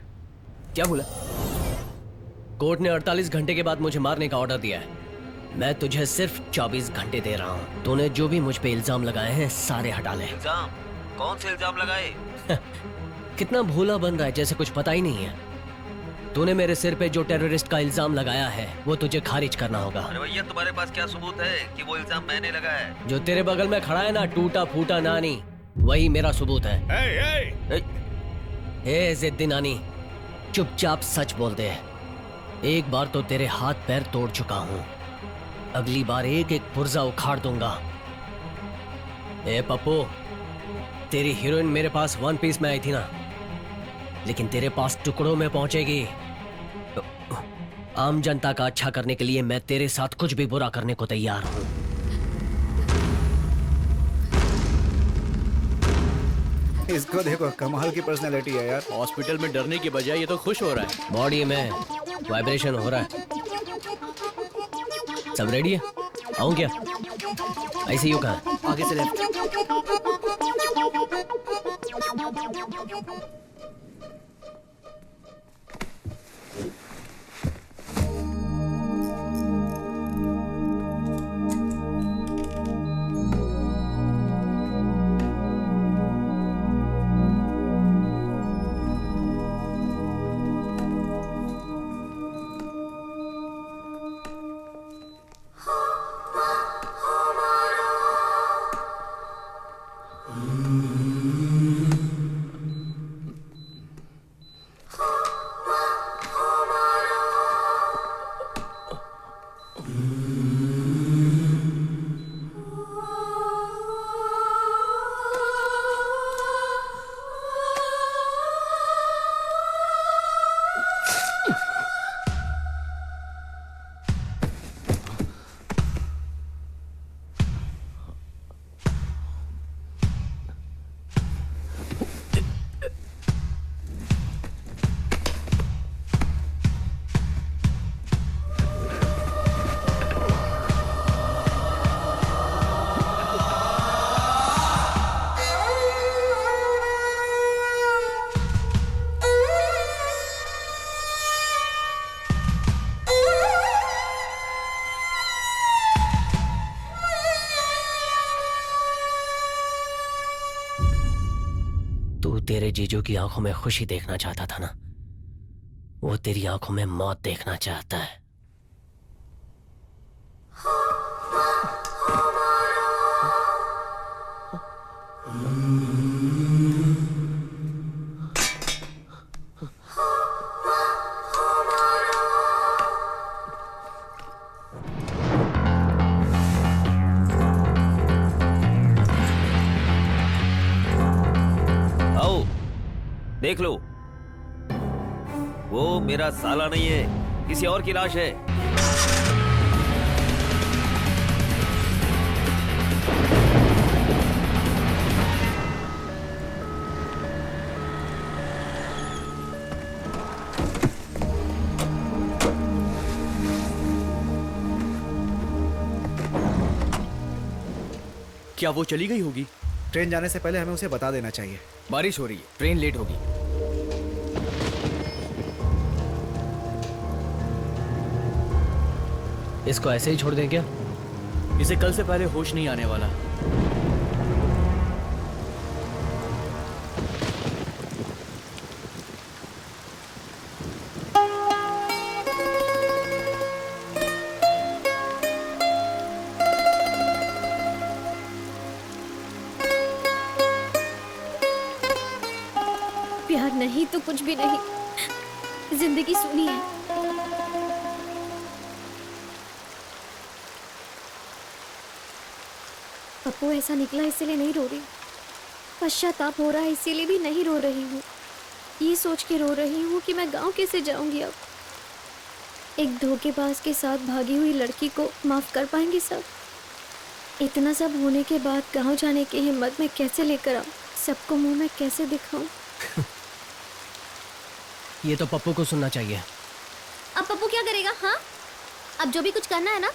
क्या बोला? कोर्ट ने 48 घंटे के बाद मुझे मारने का ऑर्डर दिया है। मैं तुझे सिर्फ 24 घंटे दे रहा हूँ। तूने जो भी मुझ पे इल्जाम लगाए हैं सारे हटा ले। इल्जाम? कौन से इल्जाम लगाए? कितना भोला बन रहा है, जैसे कुछ पता ही नहीं है। तूने मेरे सिर पे जो टेररिस्ट का इल्जाम लगाया है वो तुझे खारिज करना होगा। अरे भैया, तुम्हारे पास क्या सबूत है कि वो इल्जाम मैंने लगाया है? जो तेरे बगल में खड़ा है ना, टूटा फूटा नानी, वही मेरा सबूत है। ए जिद्दी नानी, चुपचाप सच बोल दे। एक बार तो तेरे हाथ पैर तोड़ चुका हूँ, अगली बार एक एक पुर्जा उखाड़ दूंगा। ए पप्पू, तेरी हीरोइन मेरे पास वन पीस में आई थी ना, लेकिन तेरे पास टुकड़ों में पहुंचेगी। आम जनता का अच्छा करने के लिए मैं तेरे साथ कुछ भी बुरा करने को तैयार हूं। इसको देखो, कमाल की पर्सनैलिटी है यार। हॉस्पिटल में डरने की बजाय ये तो खुश हो रहा है। बॉडी में वाइब्रेशन हो रहा है। सब रेडी है? आऊं क्या? आईसीयू कहाँ? आगे से लेफ्ट। तेरे जीजू की आंखों में खुशी देखना चाहता था ना, वो तेरी आंखों में मौत देखना चाहता है। देख लो, वो मेरा साला नहीं है, किसी और की लाश है। क्या वो चली गई होगी? ट्रेन जाने से पहले हमें उसे बता देना चाहिए। बारिश हो रही है, ट्रेन लेट होगी। इसको ऐसे ही छोड़ दें क्या? इसे कल से पहले होश नहीं आने वाला। नहीं तो कुछ भी नहीं, जिंदगी सुनी है। पप्पू ऐसा निकला इसीलिए नहीं रो रही, पश्चाताप हो रहा है इसीलिए भी नहीं रो रही हूँ। ये सोच के रो रही हूँ कि मैं गांव कैसे जाऊंगी अब। एक धोखेबाज के साथ भागी हुई लड़की को माफ कर पाएंगे सब? इतना सब होने के बाद गांव जाने की हिम्मत में कैसे लेकर आऊं? सबको मुंह में कैसे दिखाऊं? ये तो पप्पू को सुनना चाहिए। अब पप्पू क्या करेगा? हाँ, अब जो भी कुछ करना है ना,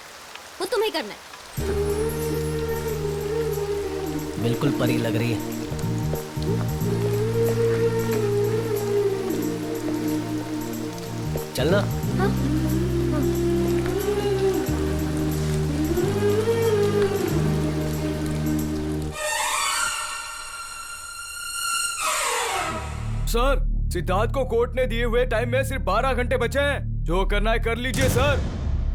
वो तुम्हें करना है। बिल्कुल परी लग रही है। चलना। हाँ? सर, सिद्धार्थ को कोर्ट ने दिए हुए टाइम में सिर्फ 12 घंटे बचे हैं। जो करना है कर लीजिए सर।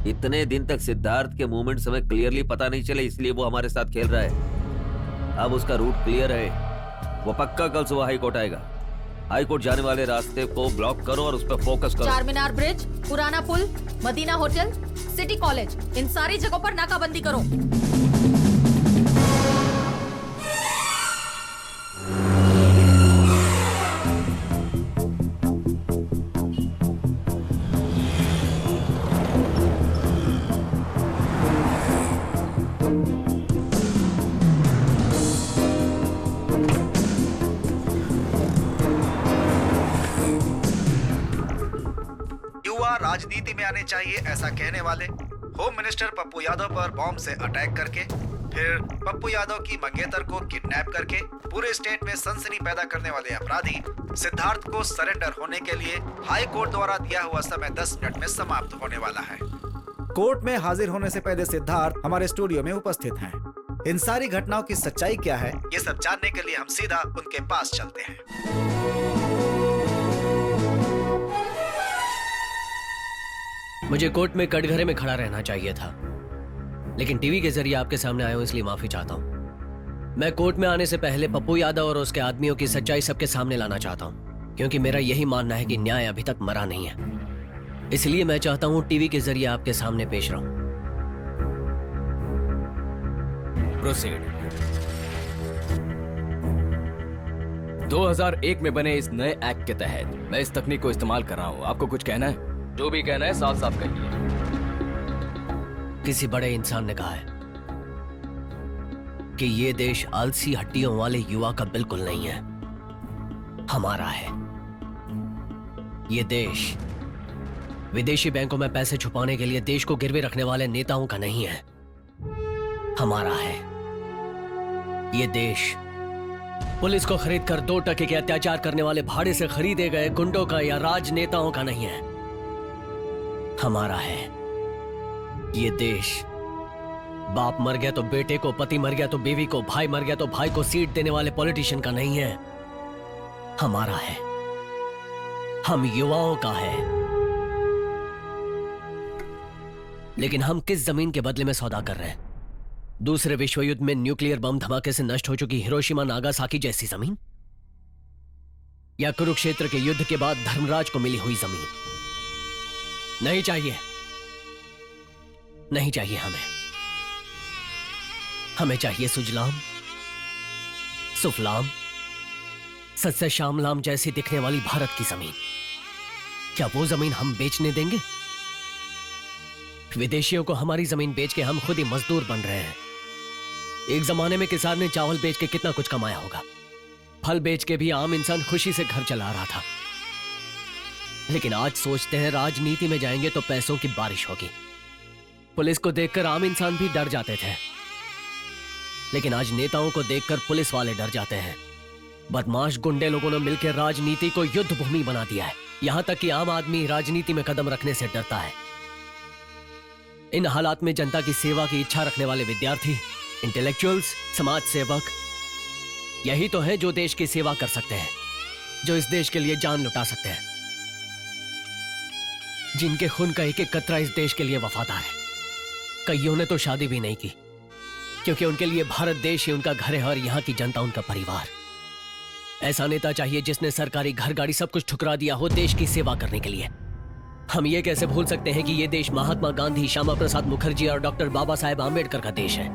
इतने दिन तक सिद्धार्थ के मूवमेंट्स हमें क्लियरली पता नहीं चले, इसलिए वो हमारे साथ खेल रहा है। अब उसका रूट क्लियर है, वो पक्का कल सुबह हाई कोर्ट आएगा। हाई कोर्ट जाने वाले रास्ते को ब्लॉक करो और उस पर फोकस करो। चारमीनार ब्रिज, पुराना पुल, मदीना होटल, सिटी कॉलेज, इन सारी जगहों पर नाकाबंदी करो। राजनीति में आने चाहिए ऐसा कहने वाले होम मिनिस्टर पप्पू यादव पर बॉम्ब से अटैक करके, फिर पप्पू यादव की मंगेतर को किडनैप करके पूरे स्टेट में सनसनी पैदा करने वाले अपराधी सिद्धार्थ को सरेंडर होने के लिए हाई कोर्ट द्वारा दिया हुआ समय 10 मिनट में समाप्त होने वाला है। कोर्ट में हाजिर होने से पहले सिद्धार्थ हमारे स्टूडियो में उपस्थित हैं। इन सारी घटनाओं की सच्चाई क्या है, ये सब जानने के लिए हम सीधा उनके पास चलते हैं। मुझे कोर्ट में कटघरे में खड़ा रहना चाहिए था, लेकिन टीवी के जरिए आपके सामने आया हूं, इसलिए माफी चाहता हूं। मैं कोर्ट में आने से पहले पप्पू यादव और उसके आदमियों की सच्चाई सबके सामने लाना चाहता हूं, क्योंकि मेरा यही मानना है कि न्याय अभी तक मरा नहीं है। इसलिए मैं चाहता हूं टीवी के जरिए आपके सामने पेश रहूं। प्रोसीड। 2001 में बने इस नए एक्ट के तहत मैं इस तकनीक को इस्तेमाल कर रहा हूं। आपको कुछ कहना है? जो भी कहना है साफ साफ कहिए। किसी बड़े इंसान ने कहा है कि ये देश आलसी हड्डियों वाले युवा का बिल्कुल नहीं है, हमारा है। ये देश विदेशी बैंकों में पैसे छुपाने के लिए देश को गिरवे रखने वाले नेताओं का नहीं है, हमारा है। ये देश पुलिस को खरीद कर 2 टके के अत्याचार करने वाले भाड़े से खरीदे गए गुंडों का या राजनेताओं का नहीं है, हमारा है। ये देश बाप मर गया तो बेटे को, पति मर गया तो बीवी को, भाई मर गया तो भाई को सीट देने वाले पॉलिटिशियन का नहीं है, हमारा है। हम युवाओं का है। लेकिन हम किस जमीन के बदले में सौदा कर रहे हैं? दूसरे विश्व युद्ध में न्यूक्लियर बम धमाके से नष्ट हो चुकी हिरोशिमा नागासाकी जैसी जमीन, या कुरुक्षेत्र के युद्ध के बाद धर्मराज को मिली हुई जमीन? नहीं चाहिए, नहीं चाहिए हमें। हमें चाहिए सुजलाम, सुफलाम, सस्य श्यामलाम जैसी दिखने वाली भारत की जमीन। क्या वो जमीन हम बेचने देंगे? विदेशियों को हमारी जमीन बेच के हम खुद ही मजदूर बन रहे हैं। एक जमाने में किसान ने चावल बेच के कितना कुछ कमाया होगा, फल बेच के भी आम इंसान खुशी से घर चला रहा था। लेकिन आज सोचते हैं राजनीति में जाएंगे तो पैसों की बारिश होगी। पुलिस को देखकर आम इंसान भी डर जाते थे, लेकिन आज नेताओं को देखकर पुलिस वाले डर जाते हैं। बदमाश गुंडे लोगों ने मिलकर राजनीति को युद्ध भूमि बना दिया है। यहां तक कि आम आदमी राजनीति में कदम रखने से डरता है। इन हालात में जनता की सेवा की इच्छा रखने वाले विद्यार्थी, इंटेलेक्चुअल्स, समाज सेवक यही तो है जो देश की सेवा कर सकते हैं, जो इस देश के लिए जान लुटा सकते हैं, जिनके खून का एक एक कतरा इस देश के लिए वफादार है। कईयों ने तो शादी भी नहीं की, क्योंकि उनके लिए भारत देश ही उनका घर है और यहां की जनता उनका परिवार। ऐसा नेता चाहिए जिसने सरकारी घर गाड़ी सब कुछ ठुकरा दिया हो देश की सेवा करने के लिए। हम ये कैसे भूल सकते हैं कि ये देश महात्मा गांधी, श्यामा प्रसाद मुखर्जी और डॉक्टर बाबा साहेब आम्बेडकर का देश है।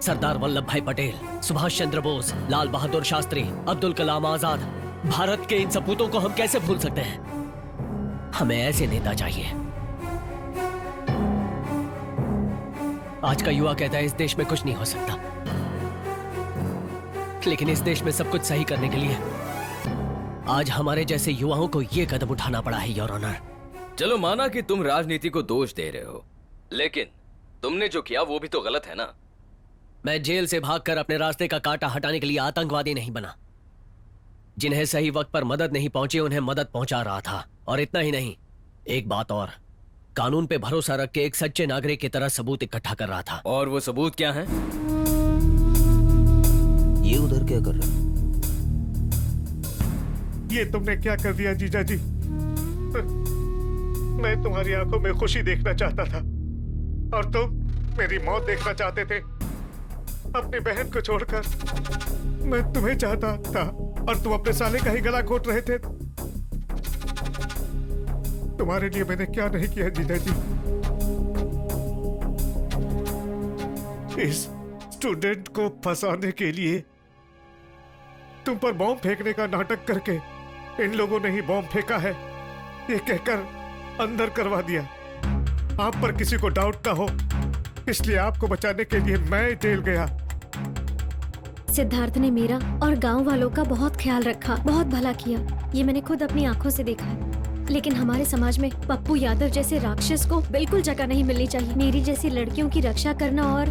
सरदार वल्लभ भाई पटेल, सुभाष चंद्र बोस, लाल बहादुर शास्त्री, अब्दुल कलाम आजाद, भारत के इन सपूतों को हम कैसे भूल सकते हैं? हमें ऐसे नेता चाहिए। आज का युवा कहता है इस देश में कुछ नहीं हो सकता, लेकिन इस देश में सब कुछ सही करने के लिए आज हमारे जैसे युवाओं को यह कदम उठाना पड़ा है, योर ऑनर। चलो माना कि तुम राजनीति को दोष दे रहे हो, लेकिन तुमने जो किया वो भी तो गलत है ना। मैं जेल से भागकर अपने रास्ते का कांटा हटाने के लिए आतंकवादी नहीं बना। जिन्हें सही वक्त पर मदद नहीं पहुंची उन्हें मदद पहुंचा रहा था। और इतना ही नहीं, एक बात और, कानून पे भरोसा रख के एक सच्चे नागरिक की तरह सबूत इकट्ठा कर रहा था। और वो सबूत क्या है? ये उधर क्या कर रहा है? ये तुमने क्या कर दिया जीजा जी? मैं तुम्हारी आंखों में खुशी देखना चाहता था और तुम मेरी मौत देखना चाहते थे। अपनी बहन को छोड़कर मैं तुम्हें चाहता था और तुम अपने साले का ही गला घोट रहे थे। तुम्हारे लिए मैंने क्या नहीं किया जीजा जी। इस स्टूडेंट को फंसाने के लिए तुम पर बॉम्ब फेंकने का नाटक करके इन लोगों ने ही बॉम्ब फेंका है ये कहकर अंदर करवा दिया। आप पर किसी को डाउट ना हो इसलिए आपको बचाने के लिए मैं जेल गया। सिद्धार्थ ने मेरा और गांव वालों का बहुत ख्याल रखा, बहुत भला किया। ये मैंने खुद अपनी आंखों से देखा है। लेकिन हमारे समाज में पप्पू यादव जैसे राक्षस को बिल्कुल जगह नहीं मिलनी चाहिए। मेरी जैसी लड़कियों की रक्षा करना और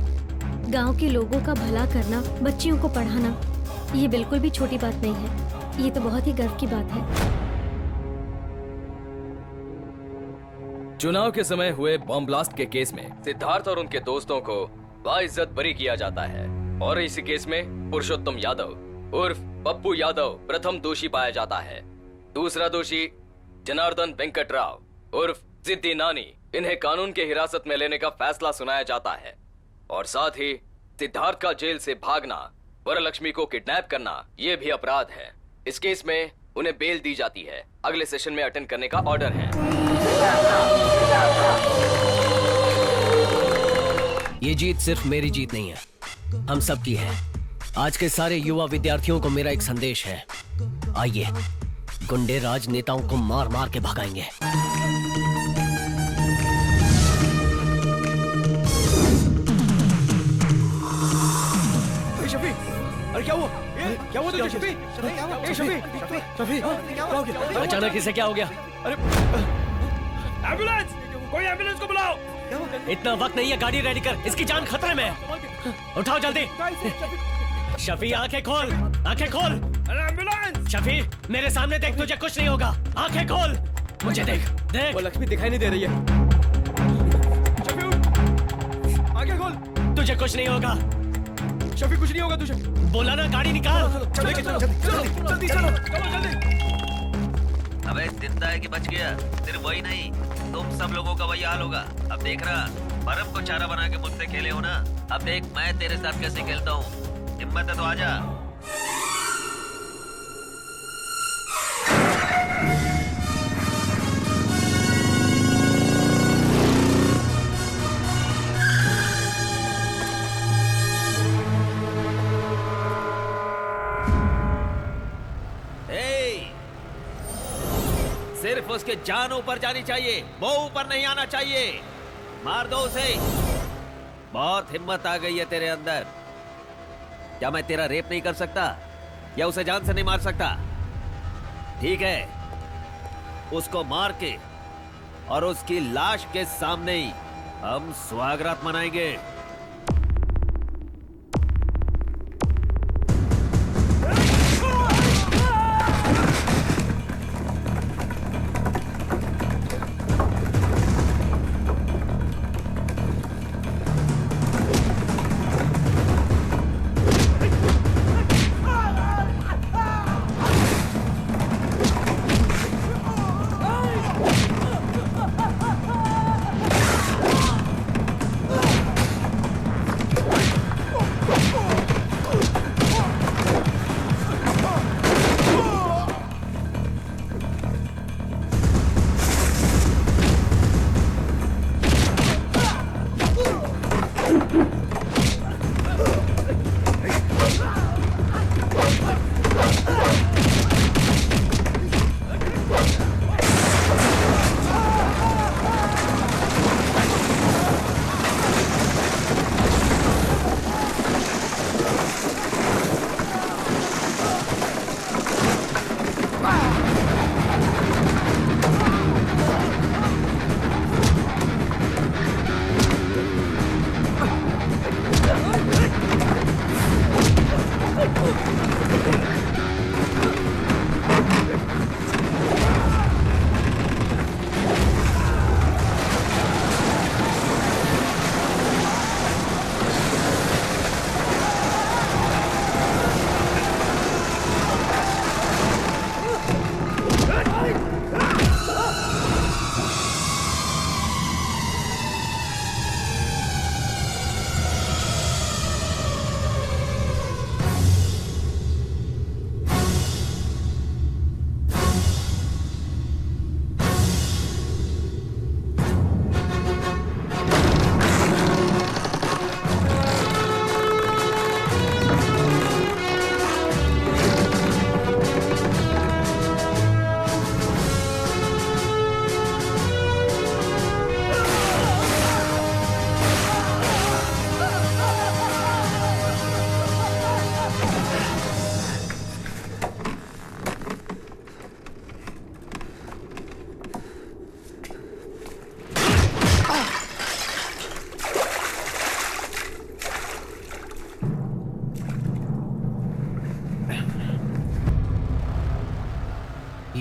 गांव के लोगों का भला करना, बच्चियों को पढ़ाना, ये बिल्कुल भी छोटी बात नहीं है। ये तो बहुत ही गर्व की बात है। चुनाव के समय हुए बॉम्ब ब्लास्ट के केस में सिद्धार्थ और उनके दोस्तों को बाइज्जत बरी किया जाता है और इसी केस में पुरुषोत्तम यादव उर्फ पप्पू यादव प्रथम दोषी पाया जाता है। दूसरा दोषी जनार्दन वेंकट राव उर्फ जिद्दी नानी, इन्हें कानून के हिरासत में लेने का फैसला सुनाया जाता है। और साथ ही सिद्धार्थ का जेल से भागना, वरलक्ष्मी को किडनैप करना, ये भी अपराध है। इस केस में उन्हें बेल दी जाती है। अगले सेशन में अटेंड करने का ऑर्डर है। ये जीत सिर्फ मेरी जीत नहीं है, हम सब की है। आज के सारे युवा विद्यार्थियों को मेरा एक संदेश है। आइए, गुंडे राजनेताओं को मार मार के भगाएंगे। शफी, अरे क्या हुआ? क्या हुआ तुझे शफी? शफी, शफी, क्या हो गया? अचानक इसे क्या हो गया? अरे एम्बुलेंस, कोई एम्बुलेंस को बुलाओ। इतना वक्त नहीं है, गाड़ी रेडी कर, इसकी जान खतरे में है। उठाओ जल्दी। शफी आंखें खोल, आंखें खोल। अरे एम्बुलेंस! शफी मेरे सामने देख, तुझे कुछ नहीं होगा। आंखें खोल, मुझे देख, देख। वो लक्ष्मी दिखाई नहीं दे रही है। शफी उठ, आंखें खोल। तुझे कुछ नहीं होगा। शफी कुछ नहीं होगा तुझे। बोला ना, गाड़ी निकाल। जल्दी चलो, जल्दी चलो, चलो जल्दी। अबे जिंदा है कि बच गया? सिर्फ वही नहीं, तुम सब लोगों का वही हाल होगा। अब देख रहा, बर्फ को चारा बना के मुझसे खेले हो ना, अब देख मैं तेरे साथ कैसे खेलता हूँ। हिम्मत है तो आजा। सिर्फ उसके जान ऊपर जानी चाहिए, वो ऊपर नहीं आना चाहिए। मार दो उसे। बहुत हिम्मत आ गई है तेरे अंदर। क्या मैं तेरा रेप नहीं कर सकता या उसे जान से नहीं मार सकता? ठीक है, उसको मार के और उसकी लाश के सामने ही हम स्वागत मनाएंगे।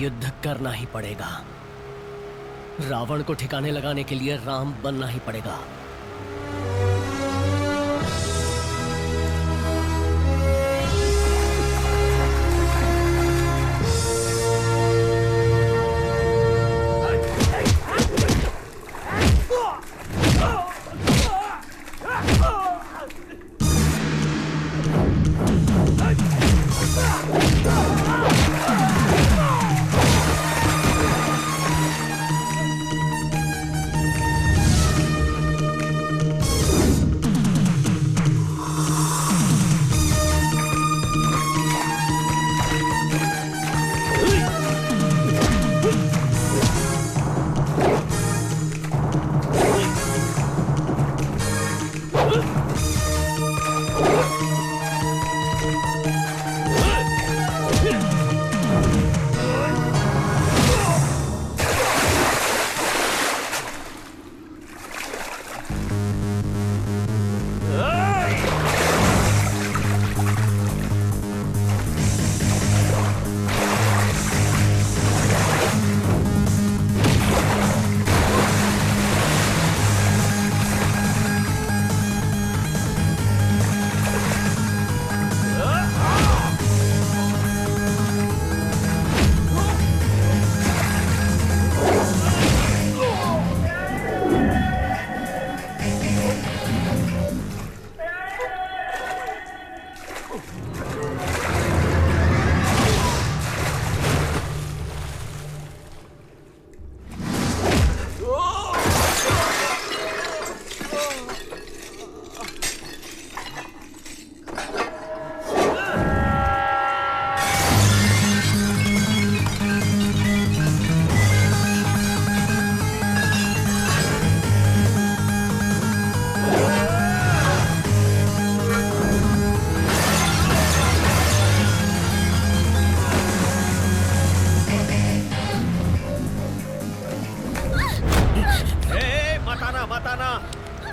युद्ध करना ही पड़ेगा। रावण को ठिकाने लगाने के लिए राम बनना ही पड़ेगा।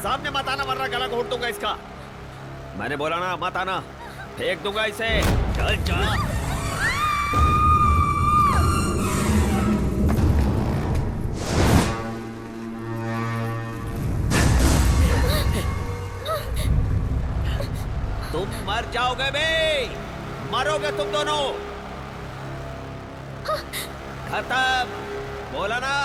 सामने मत आना वरना गला घोट दूंगा इसका। मैंने बोला ना मत आना, फेंक दूंगा इसे। चल चल। तुम मर जाओगे बे, मरोगे तुम दोनों। खत्म, बोला ना।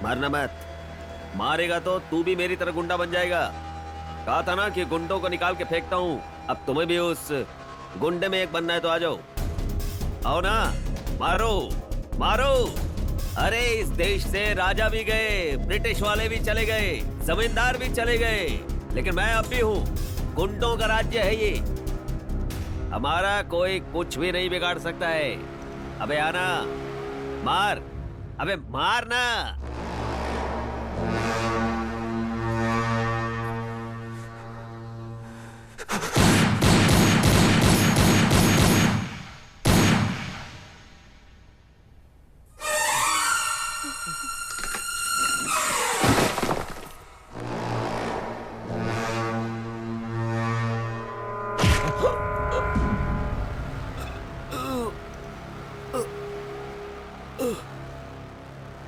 मारना मत, मारेगा तो तू भी मेरी तरह गुंडा बन जाएगा। कहा था ना कि गुंडों को निकाल के फेंकता हूँ, अब तुम्हें भी उस गुंडे में एक बनना है तो आ जाओ। आओ ना, मारो मारो। अरे इस देश से राजा भी गए, ब्रिटिश वाले भी चले गए, जमींदार भी चले गए, लेकिन मैं अब भी हूँ। गुंडों का राज्य है ये। हमारा कोई कुछ भी नहीं बिगाड़ सकता है। अबे आना, मार, अबे मारना।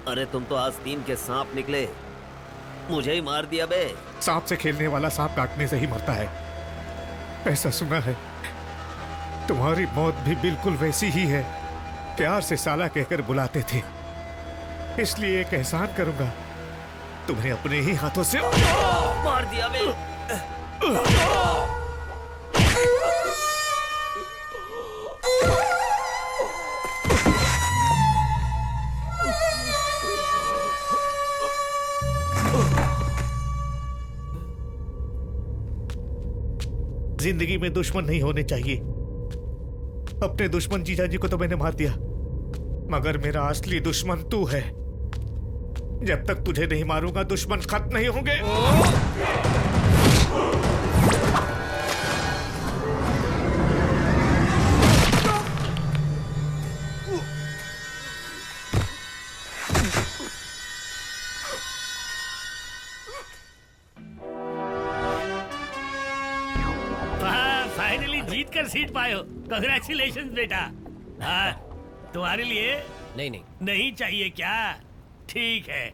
अरे तुम तो आस्तीन के सांप निकले, मुझे ही मार दिया बे। सांप से खेलने वाला सांप काटने से ही मरता है, ऐसा सुना है। तुम्हारी मौत भी बिल्कुल वैसी ही है। प्यार से साला कहकर बुलाते थे, इसलिए एक एहसान करूंगा, तुम्हें अपने ही हाथों से मार दिया बे। जिंदगी में दुश्मन नहीं होने चाहिए। अपने दुश्मन जीजा जी को तो मैंने मार दिया, मगर मेरा असली दुश्मन तू है। जब तक तुझे नहीं मारूंगा दुश्मन खत्म नहीं होंगे। फाइनली जीत कर सीट पाए हो। कांग्रेचुलेशंस बेटा। हाँ, तुम्हारे लिए नहीं चाहिए क्या? ठीक है।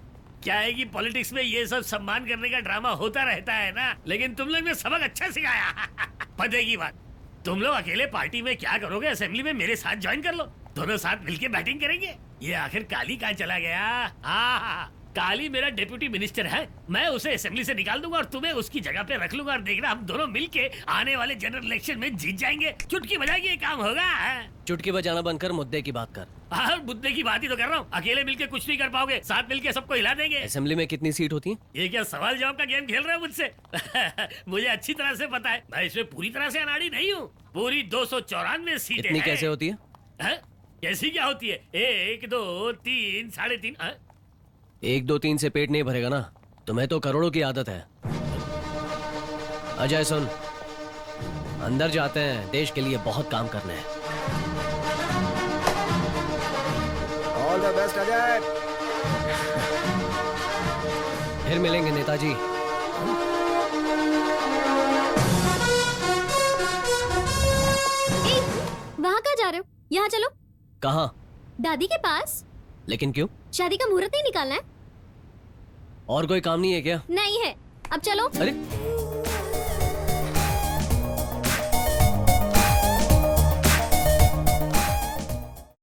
क्या है कि पॉलिटिक्स में ये सब सम्मान करने का ड्रामा होता रहता है ना, लेकिन तुम लोग ने सबक अच्छा सिखाया। पते की बात, तुम लोग अकेले पार्टी में क्या करोगे? असेंबली में मेरे साथ ज्वाइन कर लो, दोनों साथ मिलके बैटिंग करेंगे। ये आखिर काली कहाँ चला गया? हाँ, काली मेरा डिप्यूटी मिनिस्टर है, मैं उसे असेंबली से निकाल दूंगा और तुम्हें उसकी जगह पे रख लूंगा, और देखना हम दोनों मिलके आने वाले जनरल इलेक्शन में जीत जाएंगे। चुटकी बजा के ये काम होगा। चुटकी बजाना बंद कर, मुद्दे की बात कर। हाँ, मुद्दे की बात ही तो कर रहा हूँ। अकेले मिलके कुछ नहीं कर पाओगे, साथ मिलके सबको हिला देंगे। असेंबली में कितनी सीट होती है? ये क्या सवाल जवाब का गेम खेल रहे हो मुझसे? मुझे अच्छी तरह से पता है, मैं इसमें पूरी तरह से अनाड़ी नहीं हूँ। पूरी 294 सीटें इतनी कैसे होती है? कैसी क्या होती है? 1 2 3 3.5। 1 2 3 से पेट नहीं भरेगा ना। तुम्हें तो करोड़ों की आदत है। अजय सुन, अंदर जाते हैं, देश के लिए बहुत काम करना है। All the best Ajay. फिर मिलेंगे नेताजी। वहाँ कहाँ जा रहे हो? यहाँ चलो। कहाँ? दादी के पास। लेकिन क्यों? शादी का मुहूर्त नहीं निकालना है? और कोई काम नहीं है क्या? नहीं है, अब चलो। अरे